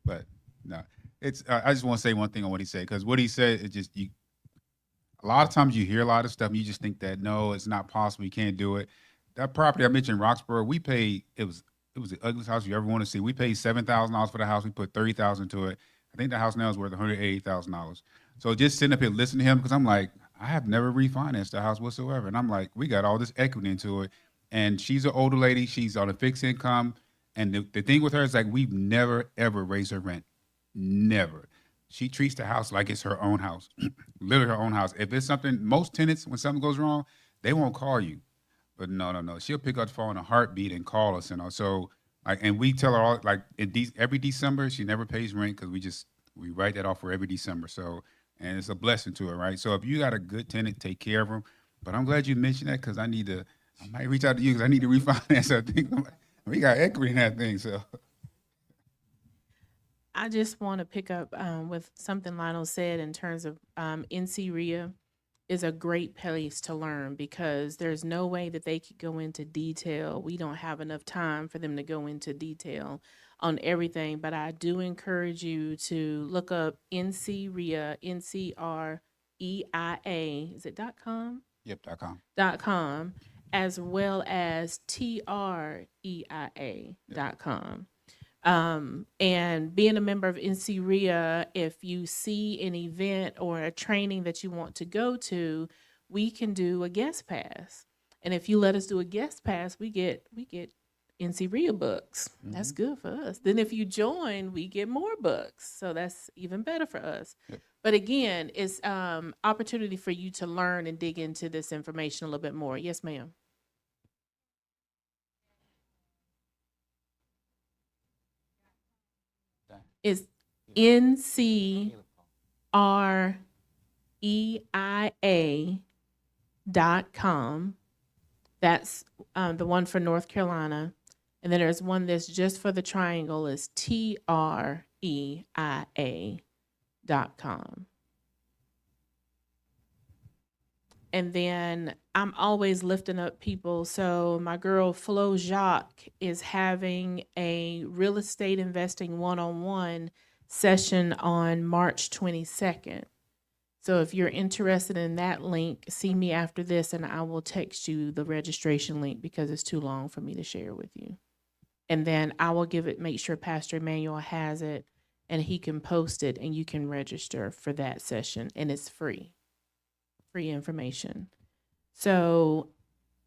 but no, it's. I just want to say one thing on what he said, because what he said is just you. A lot of times you hear a lot of stuff and you just think that no, it's not possible. You can't do it. That property I mentioned, Roxborough, we paid. It was the ugliest house you ever want to see. We paid $7,000 for the house. We put 30,000 to it. I think the house now is worth $180,000. So just sitting up here listening to him, because I'm like, I have never refinanced the house whatsoever, and I'm like, we got all this equity into it, and she's an older lady. She's on a fixed income, and the thing with her is like we've never ever raised her rent, never. She treats the house like it's her own house, literally her own house. If it's something, most tenants, when something goes wrong, they won't call you. But no, no, no. She'll pick up the phone in a heartbeat and call us, So, like, and we tell her all like every December she never pays rent because we write that off for every December. So, and it's a blessing to her, right? So, if you got a good tenant, take care of them. But I'm glad you mentioned that because I might reach out to you because I need to refinance that thing. I'm like, we got equity in that thing, so I just want to pick up with something Lionel said in terms of NC is a great place to learn because there's no way that they could go into detail. We don't have enough time for them to go into detail on everything, but I do encourage you to look up NCREIA, NCREIA, is it .com? yep.com. .com, as well as TREIA.com. And being a member of NCREA, if you see an event or a training that you want to go to, we can do a guest pass. And if you let us do a guest pass, we get NCREA books. That's good for us. Then if you join, we get more books. So that's even better for us. Yep. But again, it's opportunity for you to learn and dig into this information a little bit more. Yes, ma'am. It's NCREIA.com. That's the one for North Carolina. And then there's one that's just for the triangle is TREIA.com. And then I'm always lifting up people. So my girl Flo Jacques is having a real estate investing one-on-one session on March 22nd. So if you're interested in that link, see me after this and I will text you the registration link because it's too long for me to share with you. And then I will make sure Pastor Emmanuel has it and he can post it and you can register for that session and it's free information. So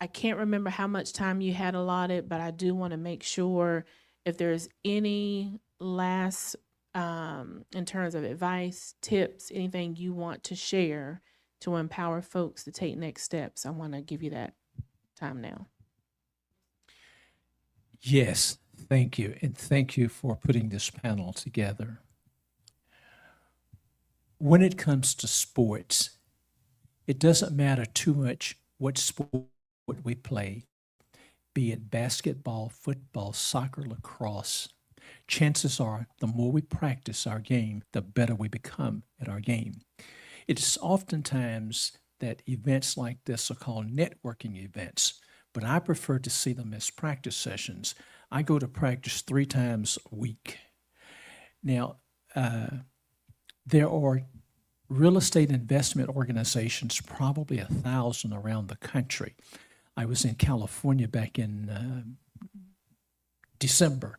I can't remember how much time you had allotted, but I do want to make sure if there's any last, in terms of advice, tips, anything you want to share to empower folks to take next steps, I want to give you that time now. Yes, thank you. And thank you for putting this panel together. When it comes to sports, it doesn't matter too much what sport we play, be it basketball, football, soccer, lacrosse. Chances are the more we practice our game, the better we become at our game. It's oftentimes that events like this are called networking events, but I prefer to see them as practice sessions. I go to practice 3 times a week. Now, there are real estate investment organizations, probably 1,000 around the country. I was in California back in December,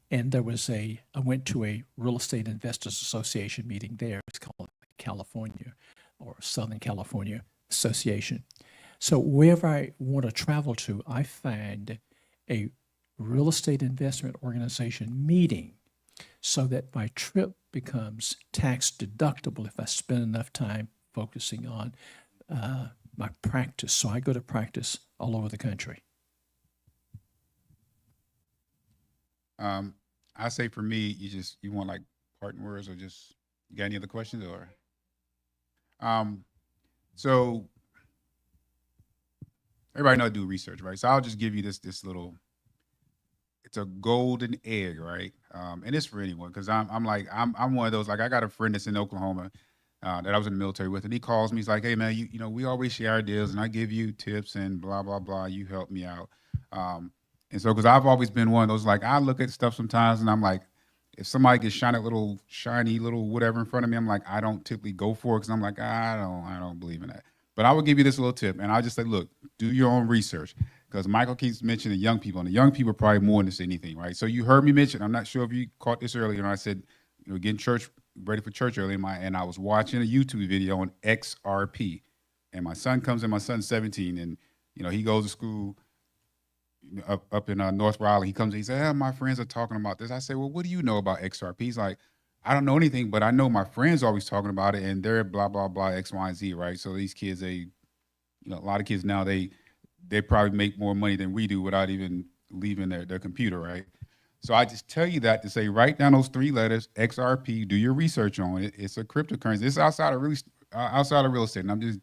and I went to a Real Estate Investors Association meeting there. It's called California or Southern California Association. So wherever I want to travel to, I find a real estate investment organization meeting so that my trip becomes tax deductible if I spend enough time focusing on my practice. So I go to practice all over the country. I say for me, you want like parting words or just you got any other questions or um so everybody know I do research, right? So I'll just give you this little it's a golden egg, right? And it's for anyone because I'm one of those like I got a friend that's in Oklahoma that I was in the military with, and he calls me. He's like, "Hey man, you know we always share our deals, and I give you tips and blah blah blah. You help me out." And so because I've always been one of those like I look at stuff sometimes, and I'm like, if somebody gets shiny little whatever in front of me, I'm like I don't typically go for it because I'm like I don't believe in that. But I will give you this little tip, and I'll just say, look, do your own research because Michael keeps mentioning young people, and the young people are probably more than this anything, right? So you heard me mention. I'm not sure if you caught this earlier, and I said, you know, getting church ready for church early, and I was watching a YouTube video on XRP, and my son comes in. My son's 17, and you know he goes to school up in North Raleigh. He comes, he says, my friends are talking about this. I say, well, what do you know about XRP? He's like, I don't know anything, but I know my friends always talking about it, and they're blah blah blah X Y and Z, right? So these kids, you know, a lot of kids now they probably make more money than we do without even leaving their computer, right? So I just tell you that to say, write down those 3 letters, XRP. Do your research on it. It's a cryptocurrency. It's outside of real estate. And I'm just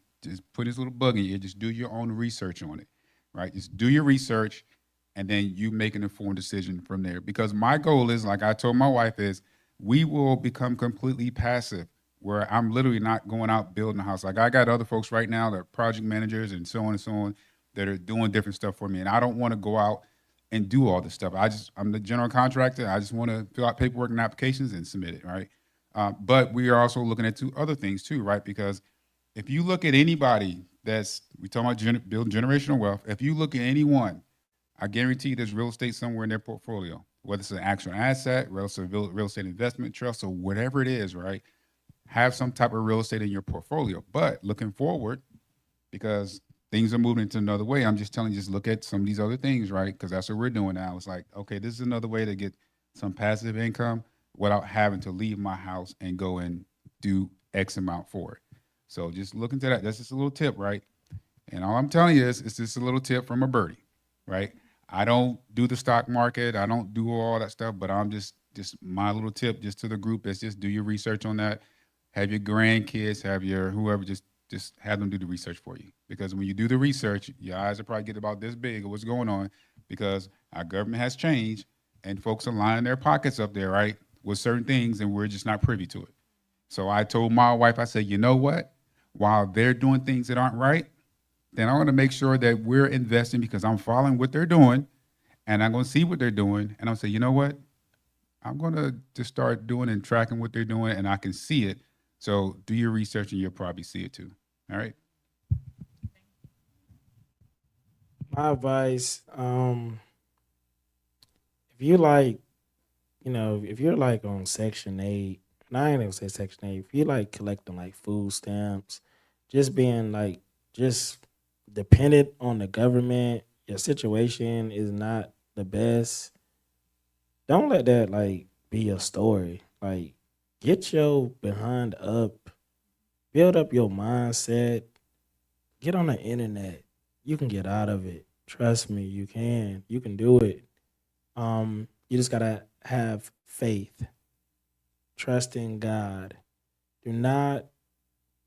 putting this little bug in you. Just do your own research on it, right? Just do your research, and then you make an informed decision from there. Because my goal is, like I told my wife, is we will become completely passive, where I'm literally not going out building a house. Like I got other folks right now that are project managers and so on that are doing different stuff for me, and I don't want to go out and do all this stuff. I'm the general contractor. I just want to fill out paperwork and applications and submit it, right? But we are also looking at 2 other things too, right? Because if you look at anybody we talking about building generational wealth, if you look at anyone, I guarantee there's real estate somewhere in their portfolio, whether it's an actual asset, real estate investment trust, or whatever it is, right? Have some type of real estate in your portfolio. But looking forward, because things are moving into another way, I'm just telling you, just look at some of these other things, right? Because that's what we're doing now. It's like, okay, this is another way to get some passive income without having to leave my house and go and do X amount for it. So just look into that. That's just a little tip, right? And all I'm telling you is, it's just a little tip from a birdie, right? I don't do the stock market. I don't do all that stuff, but I'm just my little tip just to the group is just do your research on that. Have your grandkids, have your whoever, just have them do the research for you. Because when you do the research, your eyes will probably get about this big of what's going on, because our government has changed and folks are lining their pockets up there, right, with certain things, and we're just not privy to it. So I told my wife, I said, you know what? While they're doing things that aren't right, then I want to make sure that we're investing because I'm following what they're doing and I'm going to see what they're doing. And I'll say, you know what? I'm going to just start doing and tracking what they're doing, and I can see it. So do your research and you'll probably see it too. All right. My advice, if you like, you know, if you're like on Section 8, and I ain't gonna say Section 8, if you like collecting like food stamps, just being like, just dependent on the government, your situation is not the best. Don't let that like be your story. Like, get your behind up, build up your mindset, get on the internet. You can get out of it. Trust me, you can. You can do it. You just gotta have faith, trust in God. Do not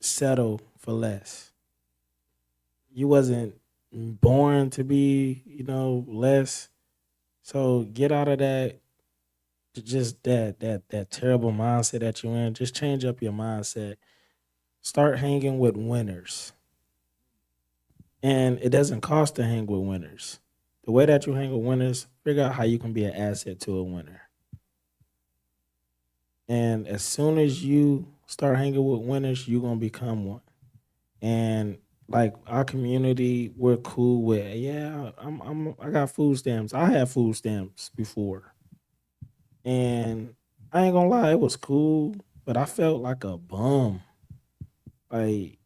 settle for less. You wasn't born to be, you know, less. So get out of that, just that terrible mindset that you're in. Just change up your mindset. Start hanging with winners. And it doesn't cost to hang with winners. The way that you hang with winners, figure out how you can be an asset to a winner. And as soon as you start hanging with winners, you're gonna become one. And like our community, we're cool with, yeah, I got food stamps. I had food stamps before. And I ain't gonna lie, it was cool, but I felt like a bum. Like,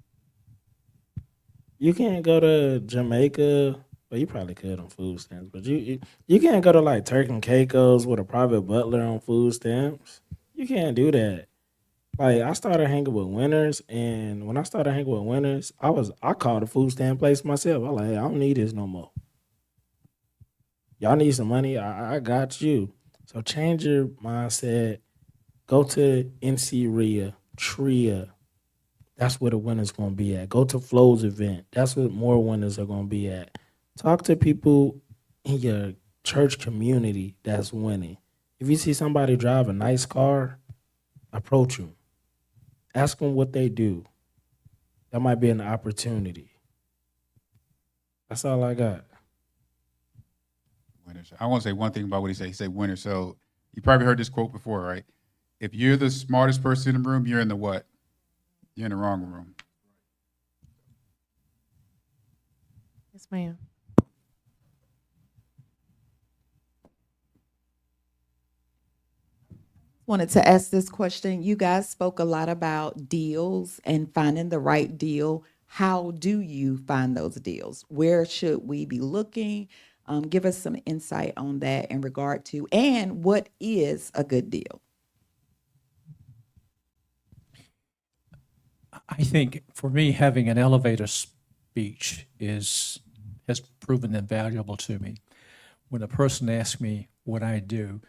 you can't go to Jamaica Well, you probably could on food stamps, but you can't go to like Turk and Caicos with a private butler on food stamps. You can't do that. Like I started hanging with winners, and when I started hanging with winners, I called a food stamp place myself. I like, hey, I don't need this no more. Y'all need some money? I got you. So change your mindset. Go to NC RIA, TRIA. That's where the winners gonna be at. Go to Flo's event. That's where more winners are gonna be at. Talk to people in your church community that's winning. If you see somebody drive a nice car, approach them. Ask them what they do. That might be an opportunity. That's all I got. Winners. I want to say one thing about what he said. He said winner. So you probably heard this quote before, right? If you're the smartest person in the room, you're in the what? You're in the wrong room. Yes, ma'am. Wanted to ask this question. You guys spoke a lot about deals and finding the right deal. How do you find those deals? Where should we be looking? Give us some insight on that in regard to, and what is a good deal? I think for me, having an elevator speech has proven invaluable to me. When a person asks me what I do,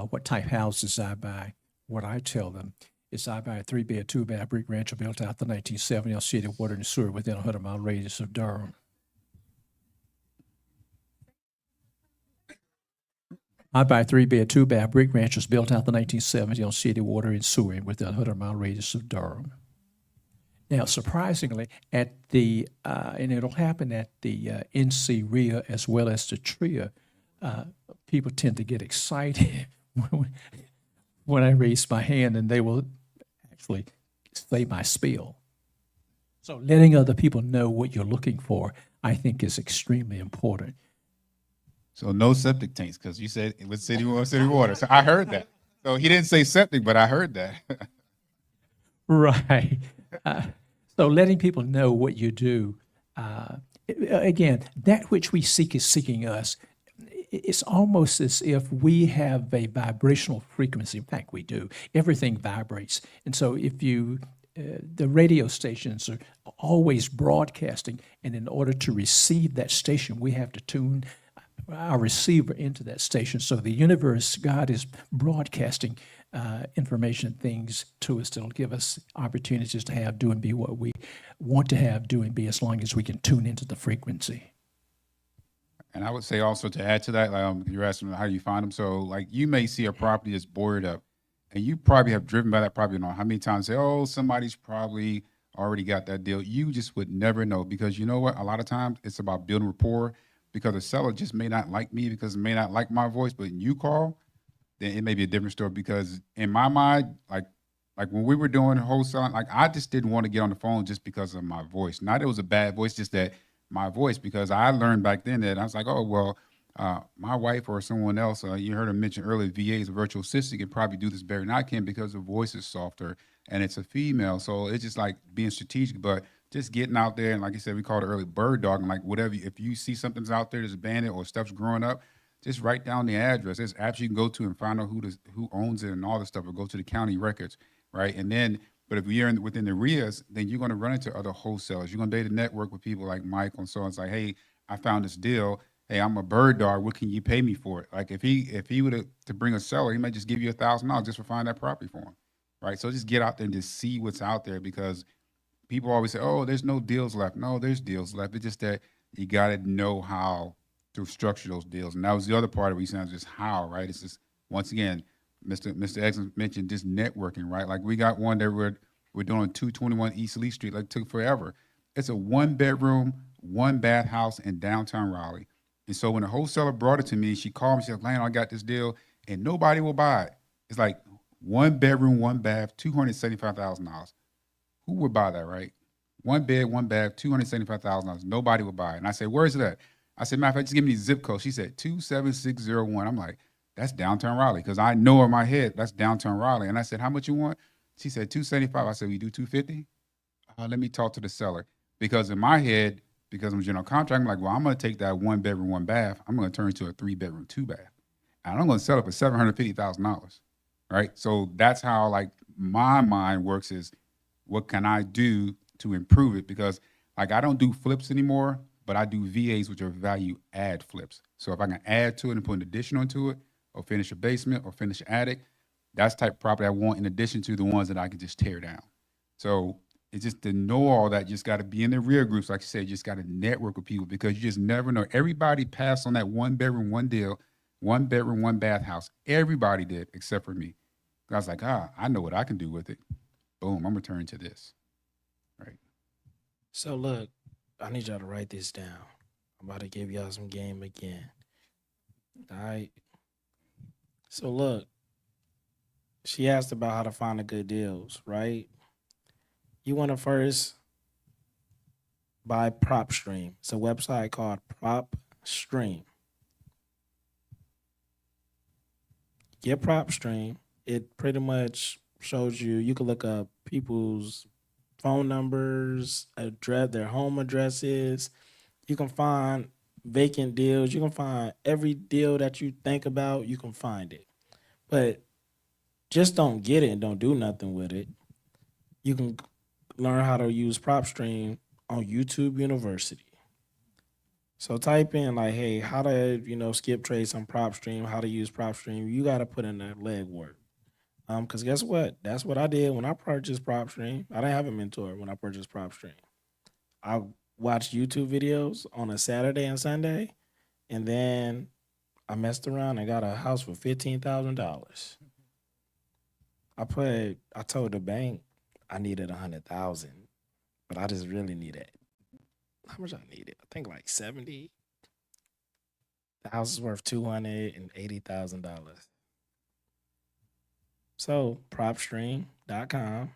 what type houses I buy, what I tell them is I buy a 3-bed, 2-bath brick rancher built out the 1970 on city water and sewer within a 100-mile radius of Durham. I buy 3-bed, 2-bath brick ranchers built out the 1970 on city water and sewer within a 100-mile radius of Durham. Now, surprisingly, at the and it'll happen at the NC RIA as well as the TRIA, people tend to get excited when I raise my hand, and they will actually say my spiel. So, letting other people know what you're looking for, I think, is extremely important. So no septic tanks, because you said it was city water. So I heard that. So he didn't say septic, but I heard that. Right. So letting people know what you do, again, that which we seek is seeking us. It's almost as if we have a vibrational frequency. In fact, we do. Everything vibrates. And so if you, the radio stations are always broadcasting, and in order to receive that station, we have to tune our receiver into that station. So the universe, God is broadcasting information, things to us that'll give us opportunities to have, do, and be what we want to have, do, and be, as long as we can tune into the frequency. And I would say also to add to that, you're asking how do you find them. So like you may see a property that's boarded up, and you probably have driven by that property. How many times say, oh, somebody's probably already got that deal. You just would never know, because you know what? A lot of times it's about building rapport, because the seller just may not like me, because it may not like my voice, but you call, then it may be a different story. Because in my mind, like when we were doing wholesaling, like I just didn't want to get on the phone just because of my voice. Not it was a bad voice, just that my voice, because I learned back then that I was like, oh, well, my wife or someone else, you heard him mention earlier, VA is a virtual assistant, can probably do this better than I can because the voice is softer and it's a female. So it's just like being strategic, but just getting out there. And like I said, we called it early bird dogging, like whatever, if you see something's out there that's abandoned or stuff's growing up, just write down the address. There's apps you can go to and find out who owns it and all this stuff, or go to the county records, right? And then, but if you're within the RIAs, then you're going to run into other wholesalers. You're going to be able to network with people like Michael and so on. It's like, hey, I found this deal. Hey, I'm a bird dog. What can you pay me for it? Like if he were to bring a seller, he might just give you $1,000 just for finding that property for him, right? So just get out there and just see what's out there, because people always say, oh, there's no deals left. No, there's deals left. It's just that you got to know how to structure those deals. And that was the other part of it. Sounds just how, right? It's just, once again, Mr. X mentioned just networking, right? Like we got one that we're doing 221 East Lee Street, like took forever. It's a 1-bedroom, 1-bath house in downtown Raleigh. And so when the wholesaler brought it to me, she called me, she said, Lane, I got this deal and nobody will buy it. It's like 1-bedroom, 1-bath, $275,000. Who would buy that, right? 1 bed, 1 bath, $275,000. Nobody would buy it. And I said, where's it at? I said, matter of fact, just give me the zip code. She said 27601. I'm like, that's downtown Raleigh, because I know in my head that's downtown Raleigh. And I said, how much you want? She said 275. I said, we do 250. Let me talk to the seller, because in my head, because I'm a general contractor. I'm like, well, I'm going to take that 1 bedroom, 1 bath. I'm going to turn it into a 3 bedroom, 2 bath. And I'm going to sell it for $750,000. Right. So that's how like my mind works is what can I do to improve it? Because like I don't do flips anymore, but I do VAs, which are value add flips. So if I can add to it and put an addition onto it, or finish a basement or finish an attic, that's the type of property I want in addition to the ones that I can just tear down. So it's just to know all that, you just got to be in the real groups. Like you said, you just got to network with people because you just never know. Everybody passed on that 1 bedroom, 1 deal, 1 bedroom, 1 bath house. Everybody did except for me. I was like, I know what I can do with it. Boom, I'm returning to this. Right. So look, I need y'all to write this down. I'm about to give y'all some game again. All right. So look, she asked about how to find the good deals, right? You want to first buy PropStream. It's a website called PropStream. Get PropStream. It pretty much shows you, you can look up people's phone numbers, address, their home addresses. You can find vacant deals. You can find every deal that you think about, you can find it. But just don't get it and don't do nothing with it. You can learn how to use PropStream on YouTube University. So type in like, hey, how to, skip trades on PropStream, how to use PropStream. You got to put in the legwork. Because guess what? That's what I did when I purchased PropStream. I didn't have a mentor when I purchased PropStream. I watched YouTube videos on a Saturday and Sunday, and then I messed around and got a house for $15,000. I told the bank I needed 100,000, but I just really needed, how much I needed? I think like 70. The house is worth $280,000. So PropStream.com,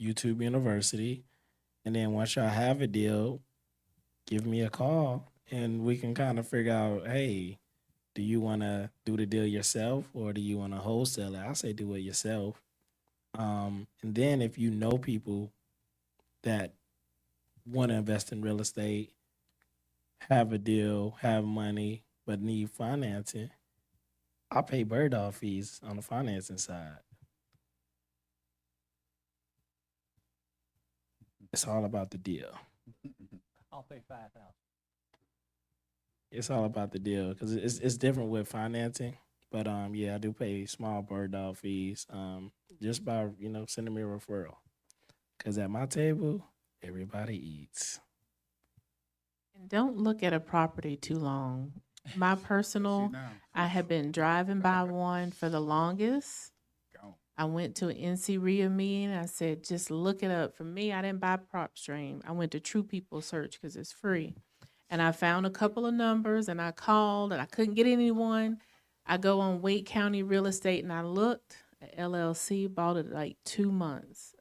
YouTube University, and then once y'all have a deal, give me a call and we can kind of figure out, hey, do you want to do the deal yourself or do you want to wholesale it? I say do it yourself. And then if you know people that want to invest in real estate, have a deal, have money, but need financing, I pay bird dog fees on the financing side. It's all about the deal. I'll pay 5,000. It's all about the deal because it's different with financing. But yeah, I do pay small bird dog fees just by sending me a referral. Because at my table, everybody eats. And don't look at a property too long. My personal, now. I have been driving by one for the longest. Go. I went to an NC RIA meeting. I said, just look it up. For me, I didn't buy PropStream. I went to True People Search because it's free. And I found a couple of numbers and I called and I couldn't get anyone. I go on Wake County Real Estate and I looked. LLC bought it like 2 months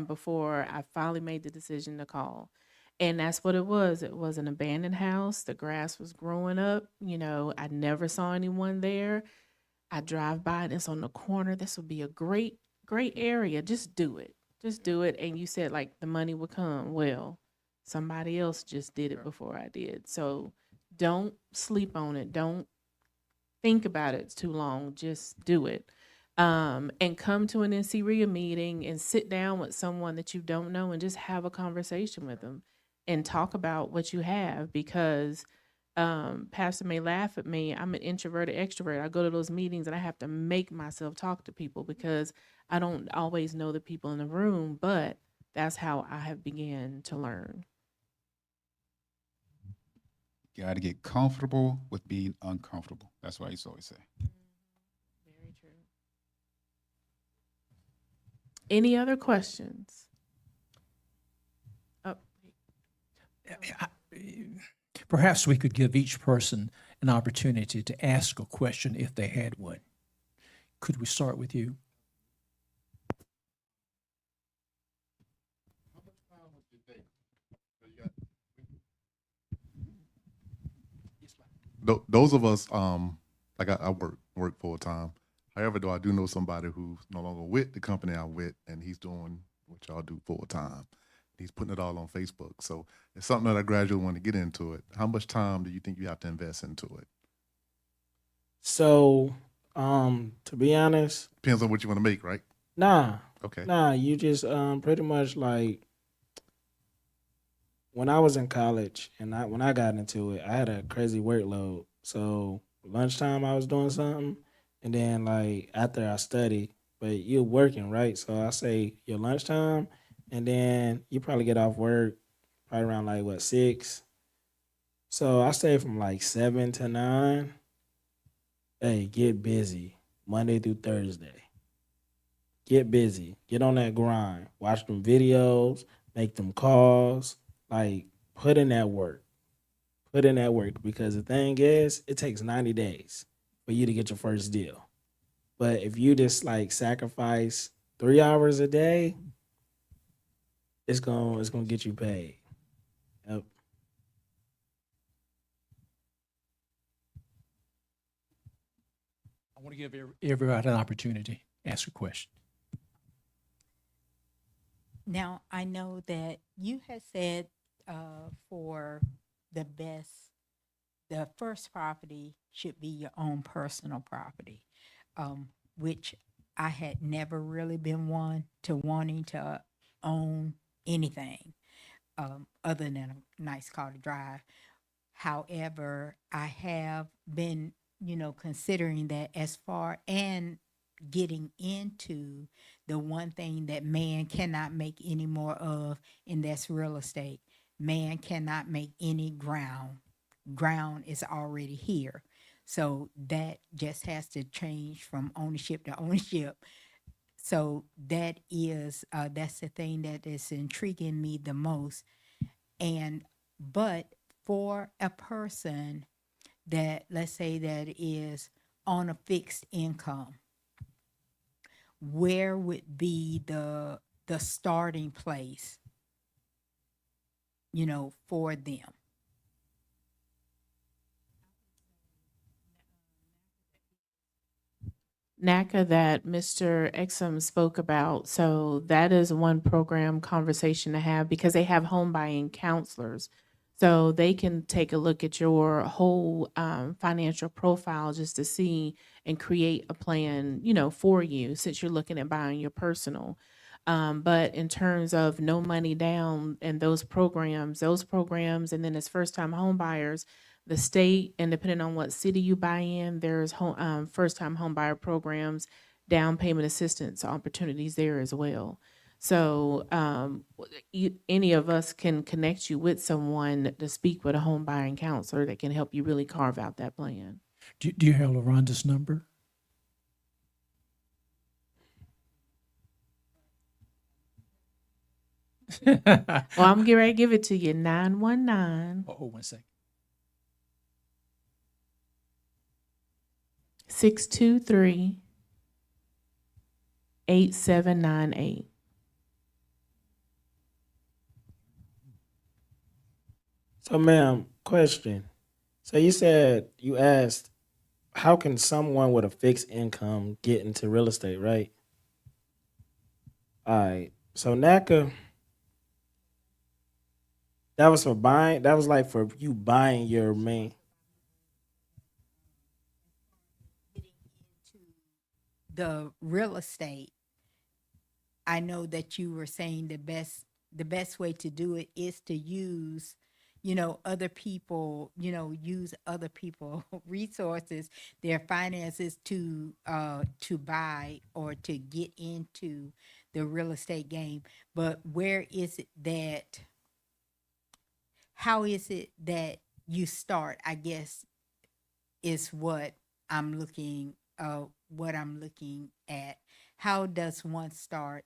before I finally made the decision to call. And that's what it was. It was an abandoned house. The grass was growing up. I never saw anyone there. I drive by and it's on the corner. This would be a great, great area. Just do it. Just do it. And you said like the money would come. Well, somebody else just did it before I did. So don't sleep on it. Don't think about it too long. Just do it. And come to an NCREA meeting and sit down with someone that you don't know and just have a conversation with them and talk about what you have because Pastor may laugh at me. I'm an introverted extrovert. I go to those meetings and I have to make myself talk to people because I don't always know the people in the room, but that's how I have began to learn. You got to get comfortable with being uncomfortable. That's what I used to always say. Very true. Any other questions? Oh, Perhaps we could give each person an opportunity to ask a question if they had one. Could we start with you? Those of us, like I work full time. However, though I do know somebody who's no longer with the company I'm with, and he's doing what y'all do full time. He's putting it all on Facebook. So it's something that I gradually want to get into it. How much time do you think you have to invest into it? So, to be honest, Depends on what you want to make, right? nah, Okay. nah. You just pretty much like when I was in college and when I got into it, I had a crazy workload. So lunchtime I was doing something, and then like after I study, but you're working, right? So I say your lunchtime, and then you probably get off work probably around like what 6. So I stay from like 7 to 9. Hey, get busy Monday through Thursday. Get busy. Get on that grind. Watch them videos. Make them calls. Like put in that work. Put in that work because the thing is, it takes 90 days for you to get your first deal. But if you just like sacrifice 3 hours a day, it's gonna get you paid. Yep. I want to give everybody an opportunity. Ask a question. Now, I know that you had said for the best, the first property should be your own personal property, which I had never really been one to wanting to own anything other than a nice car to drive. However, I have been, considering that as far and getting into the one thing that man cannot make any more of, and that's real estate. Man cannot make any ground. Ground is already here. So that just has to change from ownership to ownership. So that's the thing that is intriguing me the most. And but for a person that, let's say, that is on a fixed income, where would be the starting place, for them? NACA that Mr. Exum spoke about. So that is one program conversation to have because they have home buying counselors. So they can take a look at your whole financial profile just to see and create a plan, for you since you're looking at buying your personal. But in terms of no money down and those programs, and then as first time home buyers, the state, and depending on what city you buy in, there's first time home buyer programs, down payment assistance opportunities there as well. So any of us can connect you with someone to speak with a home buying counselor that can help you really carve out that plan. Do you have LaRonda's number? Well, I'm getting ready to give it to you. 919 Oh, 1 second. 623 8798. So, ma'am, question. So you asked, how can someone with a fixed income get into real estate, right? All right. So NACA, that was for buying. That was like for you buying your main. The real estate, I know that you were saying the best way to do it is to use, other people, use other people resources, their finances to buy or to get into the real estate game. But where is it that how is it that you start, I guess, is what I'm looking at. How does one start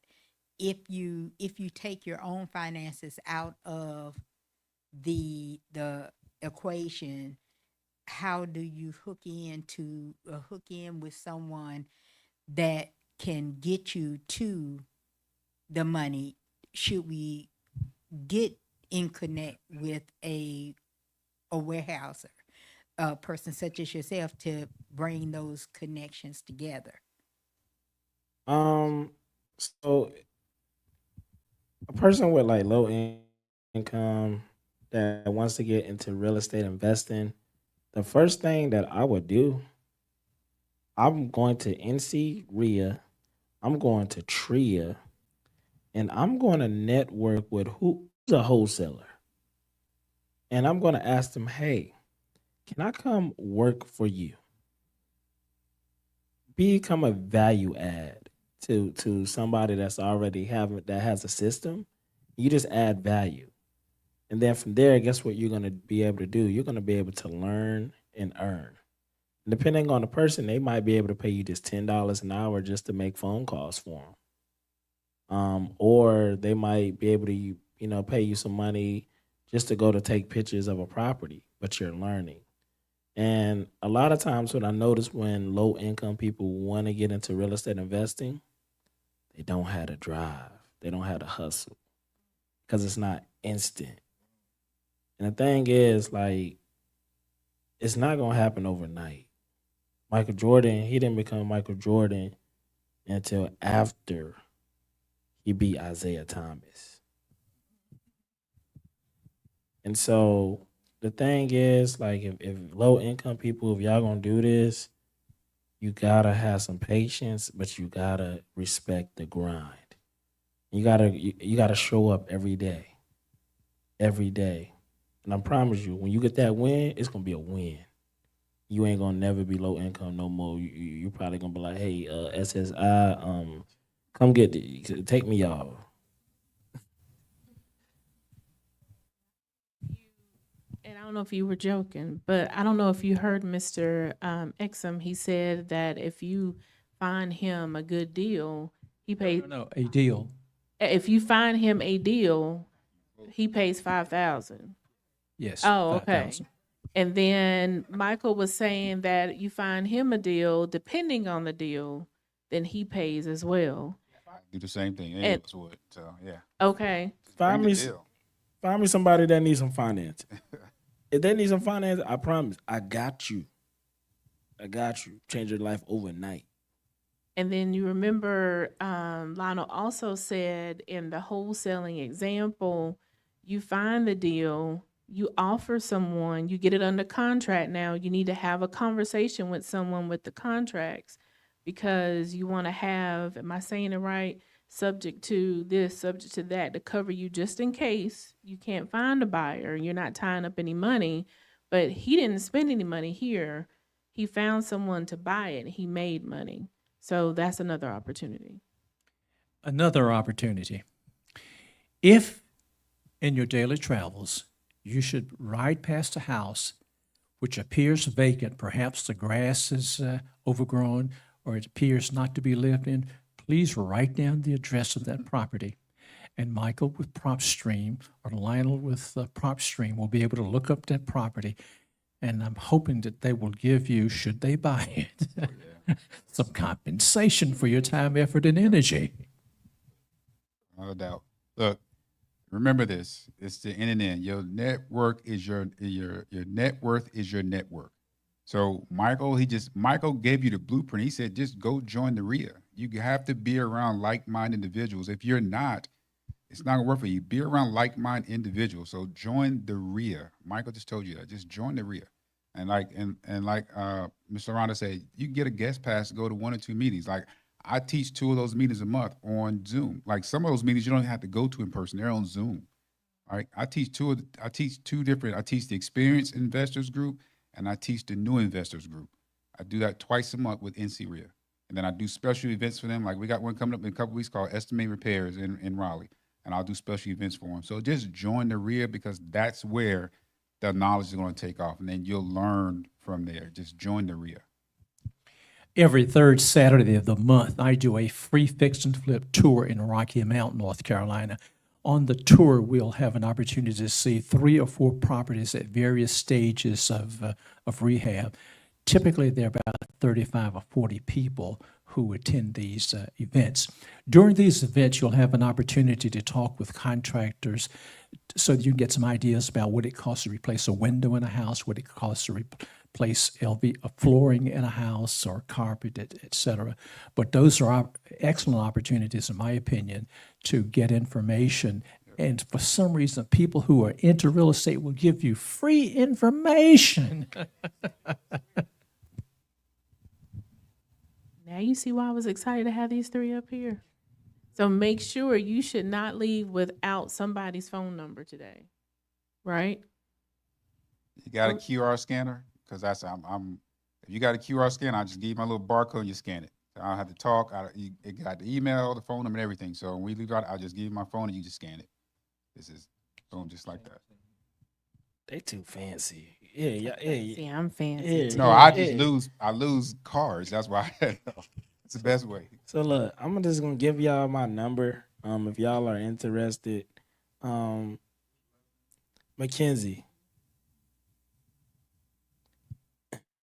if you take your own finances out of the equation? How do you hook in with someone that can get you to the money? Should we get in connect with a warehouser, a person such as yourself, to bring those connections together? So a person with like income that wants to get into real estate investing, the first thing that I would do, I'm going to NC RIA, I'm going to TRIA, and I'm going to network with who's a wholesaler. And I'm going to ask them, hey, can I come work for you? Become a value add to somebody that's already having that has a system. You just add value. And then from there, guess what you're gonna be able to do? You're gonna be able to learn and earn. And depending on the person, they might be able to pay you just $10 an hour just to make phone calls for them. Or they might be able to, pay you some money just to go to take pictures of a property, but you're learning. And a lot of times, what I notice when low income people want to get into real estate investing, they don't have the drive, they don't have the hustle because it's not instant. And the thing is, like, it's not gonna happen overnight. Michael Jordan, he didn't become Michael Jordan until after he beat Isaiah Thomas. And so the thing is, like, if low income people, if y'all gonna do this, you gotta have some patience, but you gotta respect the grind. You gotta show up every day, every day. And I promise you, when you get that win, it's gonna be a win. You ain't gonna never be low income no more. You're probably gonna be like, hey, SSI, come take me off. And I don't know if you were joking, but I don't know if you heard Mr. Exum. He said that if you find him a good deal, he pays. No, a deal. If you find him a deal, he pays 5,000. Yes. Oh, okay. 5,000. And then Michael was saying that you find him a deal, depending on the deal, then he pays as well. Do the same thing. Any And- of us would. So yeah. Okay. Find Bring me, the deal. find me somebody that needs some finance. If they need some finance, I promise, I got you. I got you. Change your life overnight. And then you remember Lionel also said in the wholesaling example, you find the deal, you offer someone, you get it under contract now. You need to have a conversation with someone with the contracts because you want to have, am I saying it right? Subject to this, subject to that, to cover you just in case you can't find a buyer. You're not tying up any money, but he didn't spend any money here. He found someone to buy it. He made money. So that's another opportunity. Another opportunity. If in your daily travels you should ride past a house which appears vacant, perhaps the grass is overgrown or it appears not to be lived in, please write down the address of that property. And Michael with PropStream or Lionel with PropStream will be able to look up that property. And I'm hoping that they will give you, should they buy it, some compensation for your time, effort, and energy. No doubt. Look, remember this. It's the internet. Your network is your net worth is your network. So Michael gave you the blueprint. He said, just go join the RIA. You have to be around like-minded individuals. If you're not, it's not gonna work for you. Be around like-minded individuals. So join the RIA. Michael just told you that. Just join the RIA. And like Mr. Aranda said, you can get a guest pass to go to 1 or 2 meetings. Like I teach 2 of those meetings a month on Zoom. Like some of those meetings you don't have to go to in person. They're on Zoom. All right. I teach two different. I teach the experienced investors group and I teach the new investors group. I do that twice a month with NCRIA. And then I do special events for them. Like we got one coming up in a couple weeks called Estimate Repairs in Raleigh. And I'll do special events for them. So just join the RIA because that's where the knowledge is going to take off. And then you'll learn from there. Just join the RIA. Every third Saturday of the month, I do a free fix and flip tour in Rocky Mount, North Carolina. On the tour, we'll have an opportunity to see 3 or 4 properties at various stages of rehab. Typically, there are about 35 or 40 people who attend these events. During these events, you'll have an opportunity to talk with contractors so that you can get some ideas about what it costs to replace a window in a house, what it costs to place flooring in a house or carpet, et cetera. But those are excellent opportunities, in my opinion, to get information. And for some reason, people who are into real estate will give you free information. Now you see why I was excited to have these three up here. So make sure you should not leave without somebody's phone number today, right? You got a QR scanner? Because that's if you got a QR scanner, I'll just give you my little barcode and you scan it. So I don't have to talk. It got the email, the phone number, and everything. So when we leave out, I'll just give you my phone and you just scan it. This is boom, just like that. They too fancy. Yeah. See, I'm fancy. Yeah. too. No, I lose cards. That's why it's the best way. So look, I'm just gonna give y'all my number. If y'all are interested, Mackenzie.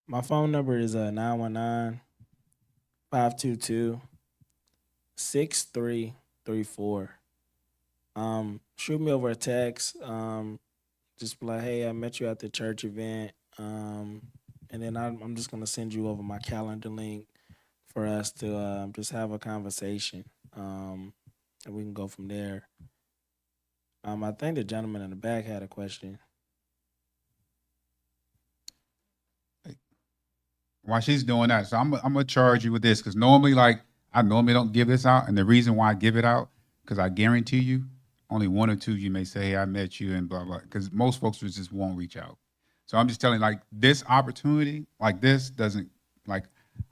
My phone number is 919-522-6334. Shoot me over a text. Just be like, hey, I met you at the church event. And then I'm just gonna send you over my calendar link for us to just have a conversation. And we can go from there. I think the gentleman in the back had a question. While she's doing that, so I'm gonna charge you with this because normally, like, I normally don't give this out, and the reason why I give it out because I guarantee you, only one or two of you may say, "Hey, I met you," and blah blah. Because most folks just won't reach out. So I'm just telling you, like, this opportunity, like this, doesn't like.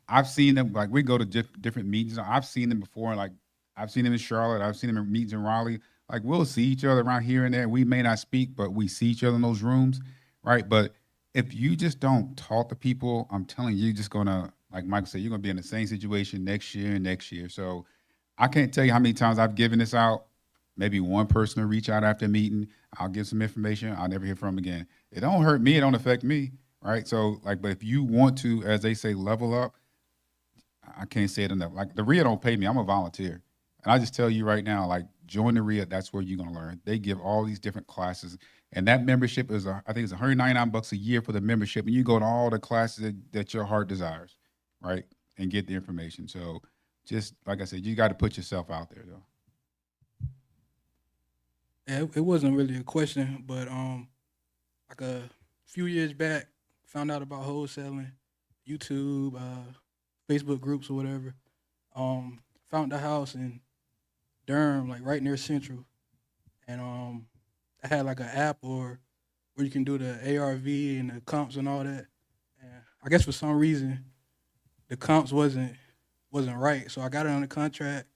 I've seen them. Like, we go to different meetings. I've seen them before. Like, I've seen them in Charlotte. I've seen them in meetings in Raleigh. Like, we'll see each other around here and there. We may not speak, but we see each other in those rooms, right? But if you just don't talk to people, I'm telling you, you're just gonna, like Michael said, you're gonna be in the same situation next year and next year. So I can't tell you how many times I've given this out. Maybe one person will reach out after a meeting. I'll give some information. I'll never hear from them again. It don't hurt me. It don't affect me, right? So, like, but if you want to, as they say, level up, I can't say it enough. Like, the RIA don't pay me. I'm a volunteer. And I just tell you right now, like, join the RIA. That's where you're gonna learn. They give all these different classes. And that membership is, I think it's $199 a year for the membership. And you go to all the classes that your heart desires, right? And get the information. So just, like I said, you got to put yourself out there, though. Yeah, it wasn't really a question, but like a few years back, found out about wholesaling, YouTube, Facebook groups or whatever. Found a house in Durham, like right near Central, and I had like an app or where you can do the ARV and the comps and all that. And I guess for some reason, the comps wasn't right, so I got it on the contract.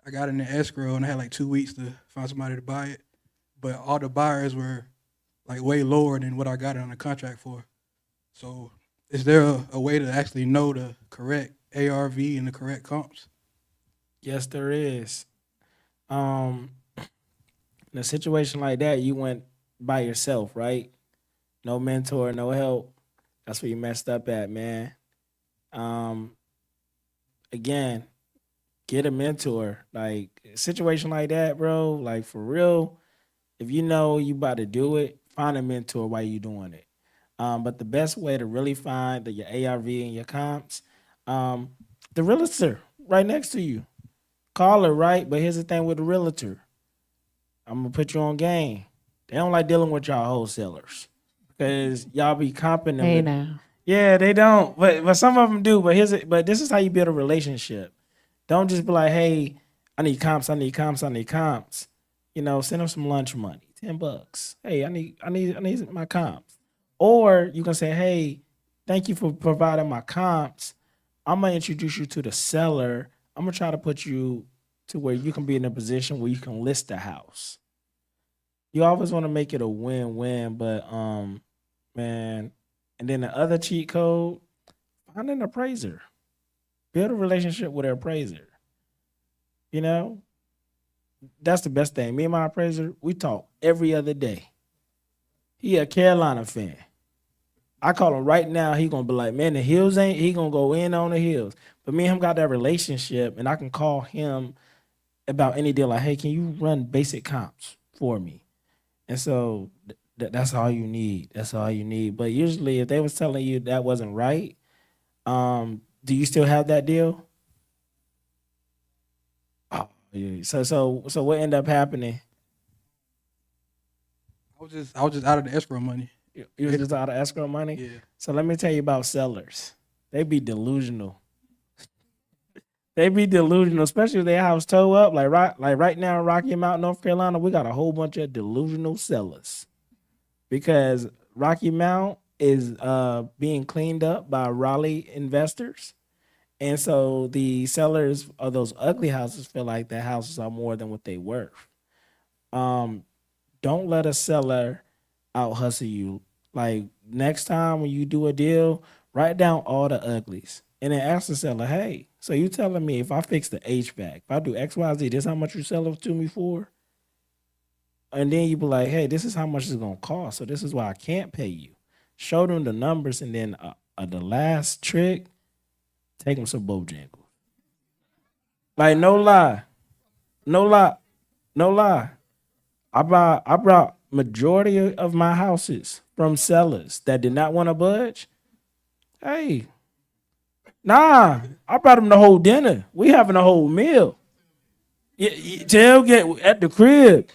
I got it in the escrow, and I had like 2 weeks to find somebody to buy it. But all the buyers were like way lower than what I got it on the contract for. So is there a way to actually know the correct ARV and the correct comps? Yes, there is. In a situation like that, you went by yourself, right? No mentor, no help. That's where you messed up at, man. Again, get a mentor. Like, a situation like that, bro, like, for real, if you know you about to do it, find a mentor while you doing it. But the best way to really find your ARV and your comps, the realtor right next to you. Call her, right? But here's the thing with the realtor. I'm gonna put you on game. They don't like dealing with y'all wholesalers because y'all be comping them. Hey now. Yeah, they don't. But some of them do. But this is how you build a relationship. Don't just be like, hey, I need comps. You know, send them some lunch money, $10. Hey, I need my comps. Or you can say, hey, thank you for providing my comps. I'm gonna introduce you to the seller. I'm gonna try to put you to where you can be in a position where you can list the house. You always want to make it a win-win, but man, and then the other cheat code, find an appraiser. Build a relationship with an appraiser. You know? That's the best thing. Me and my appraiser, we talk every other day. He a Carolina fan. I call him right now. He gonna be like, man, the Hills ain't. He gonna go in on the Hills. But me and him got that relationship, and I can call him about any deal. Like, hey, can you run basic comps for me? And so That's all you need. That's all you need. But usually, if they was telling you that wasn't right, do you still have that deal? Oh, yeah. So what ended up happening? I was just out of the escrow money. You was just out of escrow money. Yeah. So let me tell you about sellers. They be delusional. They be delusional, especially if their house toe up. Like right now in Rocky Mount, North Carolina, we got a whole bunch of delusional sellers because Rocky Mount is being cleaned up by Raleigh investors. And so the sellers of those ugly houses feel like their houses are more than what they worth. Um, don't let a seller out hustle you. Like next time when you do a deal, write down all the uglies and then ask the seller, hey, so you telling me if I fix the HVAC, if I do XYZ, this how much you sell it to me for? And then you be like, hey, this is how much it's gonna cost. So this is why I can't pay you. Show them the numbers, and then the last trick, take them some Bojangles. Like no lie, no lie, no lie. I brought majority of my houses from sellers that did not want to budge. Hey, nah, I brought them the whole dinner. We having a whole meal. Tailgate at the crib.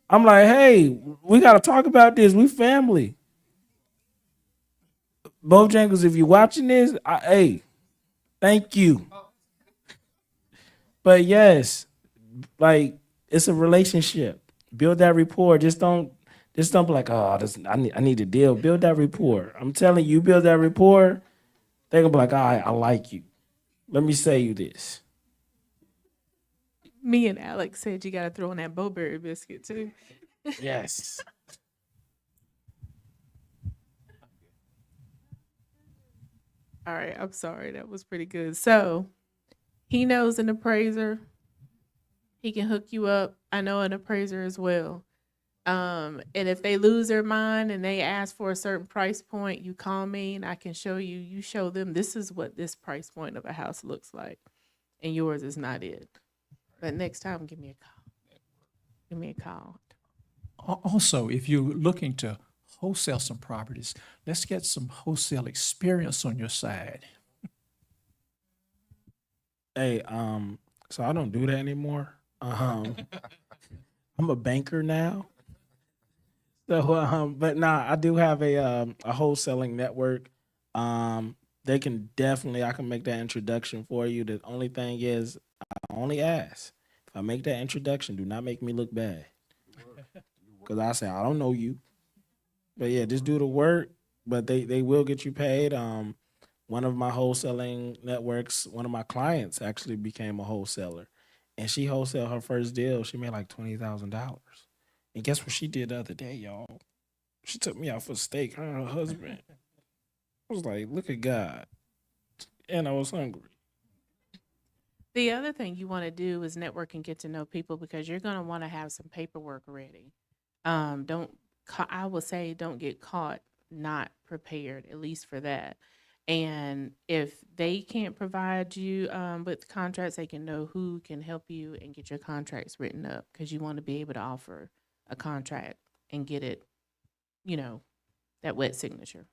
I'm like, hey, we got to talk about this. We family. Bojangles, if you're watching this, hey, thank you. But yes, like it's a relationship. Build that rapport. Just don't be like, oh, I need to deal. Build that rapport. I'm telling you, build that rapport. They're gonna be like, all right, I like you. Let me say you this. Me and Alex said you got to throw in that Bowberry biscuit too. Yes. All right, I'm sorry. That was pretty good. So he knows an appraiser. He can hook you up. I know an appraiser as well. And if they lose their mind and they ask for a certain price point, you call me and I can show you. You show them this is what this price point of a house looks like, and yours is not it. But next time, give me a call. Give me a call. Also, if you're looking to wholesale some properties, let's get some wholesale experience on your side. Hey, so I don't do that anymore. I'm a banker now. So, but nah, I do have a wholesaling network. They can definitely I can make that introduction for you. The only thing is, I only ask if I make that introduction, do not make me look bad, because I say I don't know you. But yeah, just do the work. But they will get you paid. One of my wholesaling networks, one of my clients actually became a wholesaler, and she wholesaled her first deal. She made like $20,000. And guess what she did the other day, y'all? She took me out for steak. Her and her husband. I was like, look at God, and I was hungry. The other thing you want to do is network and get to know people because you're going to want to have some paperwork ready. Don't I will say don't get caught not prepared, at least for that. And if they can't provide you with contracts, they can know who can help you and get your contracts written up because you want to be able to offer a contract and get it, you know, that wet signature.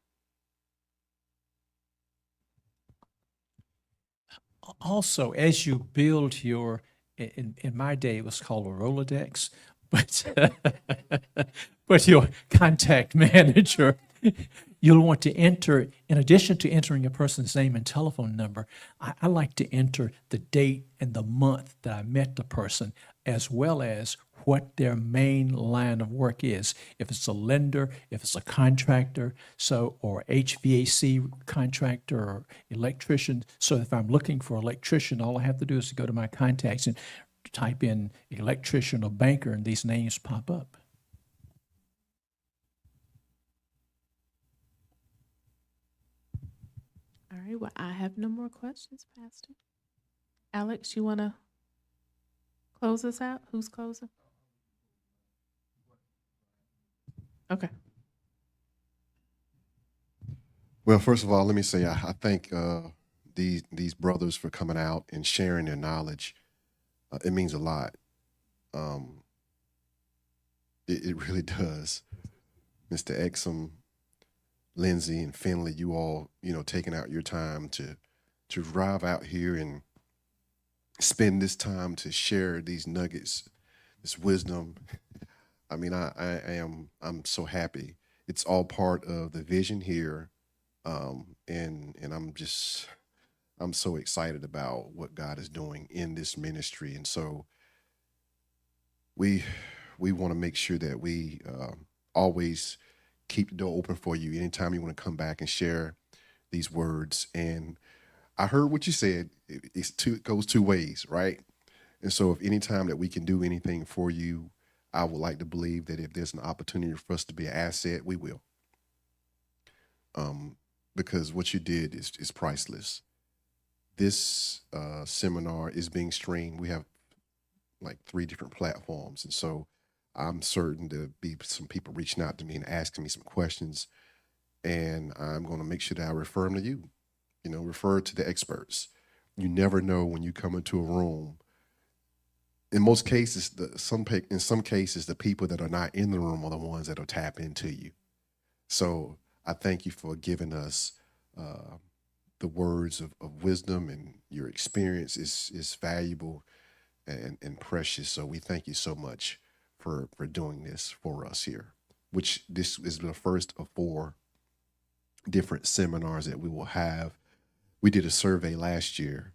Also, as you build your, in my day, it was called a Rolodex, but but your contact manager, you'll want to enter, in addition to entering a person's name and telephone number, I like to enter the date and the month that I met the person, as well as what their main line of work is. If it's a lender, if it's a contractor, so or HVAC contractor or electrician. So if I'm looking for an electrician, all I have to do is to go to my contacts and type in electrician or banker, and these names pop up. All right. Well, I have no more questions, Pastor. Alex, you want to close us out? Who's closing? Okay. Well, first of all, let me say I thank these brothers for coming out and sharing their knowledge. It means a lot. It really does. Mr. Exum, Lindsay, and Finley, you all, taking out your time to drive out here and spend this time to share these nuggets, this wisdom. I mean, I'm so happy. It's all part of the vision here, and I'm so excited about what God is doing in this ministry, and so we want to make sure that we always keep the door open for you anytime you want to come back and share these words. And I heard what you said. It goes two ways, right? And so if any time that we can do anything for you, I would like to believe that if there's an opportunity for us to be an asset, we will. Because what you did is priceless. This seminar is being streamed. We have like 3 different platforms. And so I'm certain there'll be some people reaching out to me and asking me some questions. And I'm going to make sure that I refer them to you, refer to the experts. You never know when you come into a room. In most cases, in some cases, the people that are not in the room are the ones that will tap into you. So I thank you for giving us the words of wisdom, and your experience is valuable and precious. So we thank you so much for doing this for us here, which this is the first of 4 different seminars that we will have. We did a survey last year,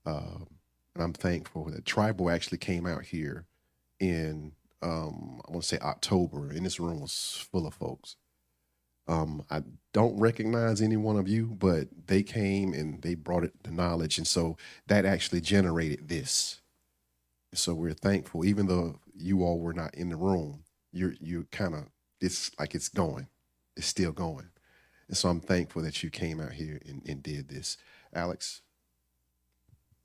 and I'm thankful that TRIBOR actually came out here in, I want to say October, and this room was full of folks. I don't recognize any one of you, but they came and they brought the knowledge. And so that actually generated this. So we're thankful, even though you all were not in the room, you kind of, it's like it's still going. And so I'm thankful that you came out here and did this. Alex?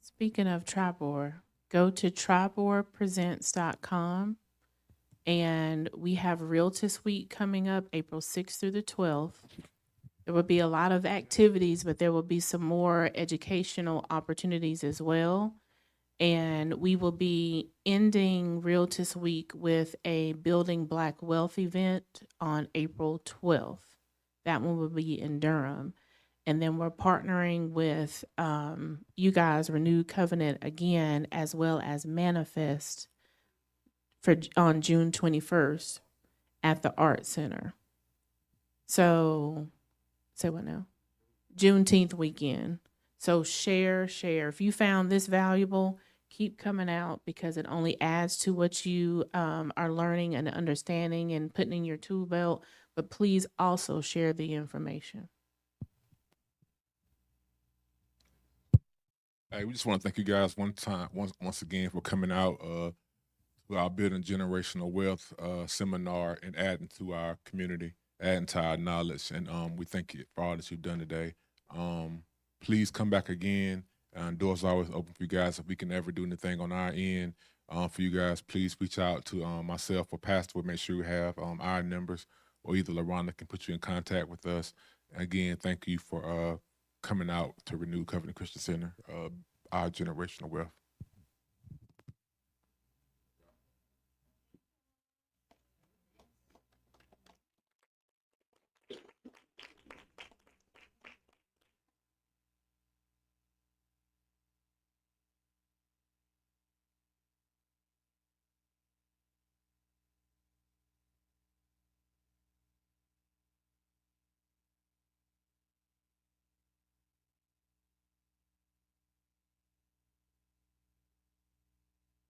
Speaking of TRIBOR, go to triborpresents.com, and we have Realtus Week coming up April 6th through the 12th. There will be a lot of activities, but there will be some more educational opportunities as well. And we will be ending Realtus Week with a Building Black Wealth event on April 12th. That one will be in Durham. And then we're partnering with you guys, Renewed Covenant again, as well as Manifest on June 21st at the Art Center. So, say what now? Juneteenth weekend. So share. If you found this valuable, keep coming out, because it only adds to what you are learning and understanding and putting in your tool belt. But please also share the information. Hey, we just want to thank you guys once again for coming out to our Building Generational Wealth seminar and adding to our community, adding to our knowledge. And we thank you for all that you've done today. Please come back again. Doors are always open for you guys. If we can ever do anything on our end for you guys, please reach out to myself or Pastor. We'll make sure we have our numbers, or either LaRonda can put you in contact with us. Again, thank you for coming out to Renewed Covenant Christian Center, our generational wealth.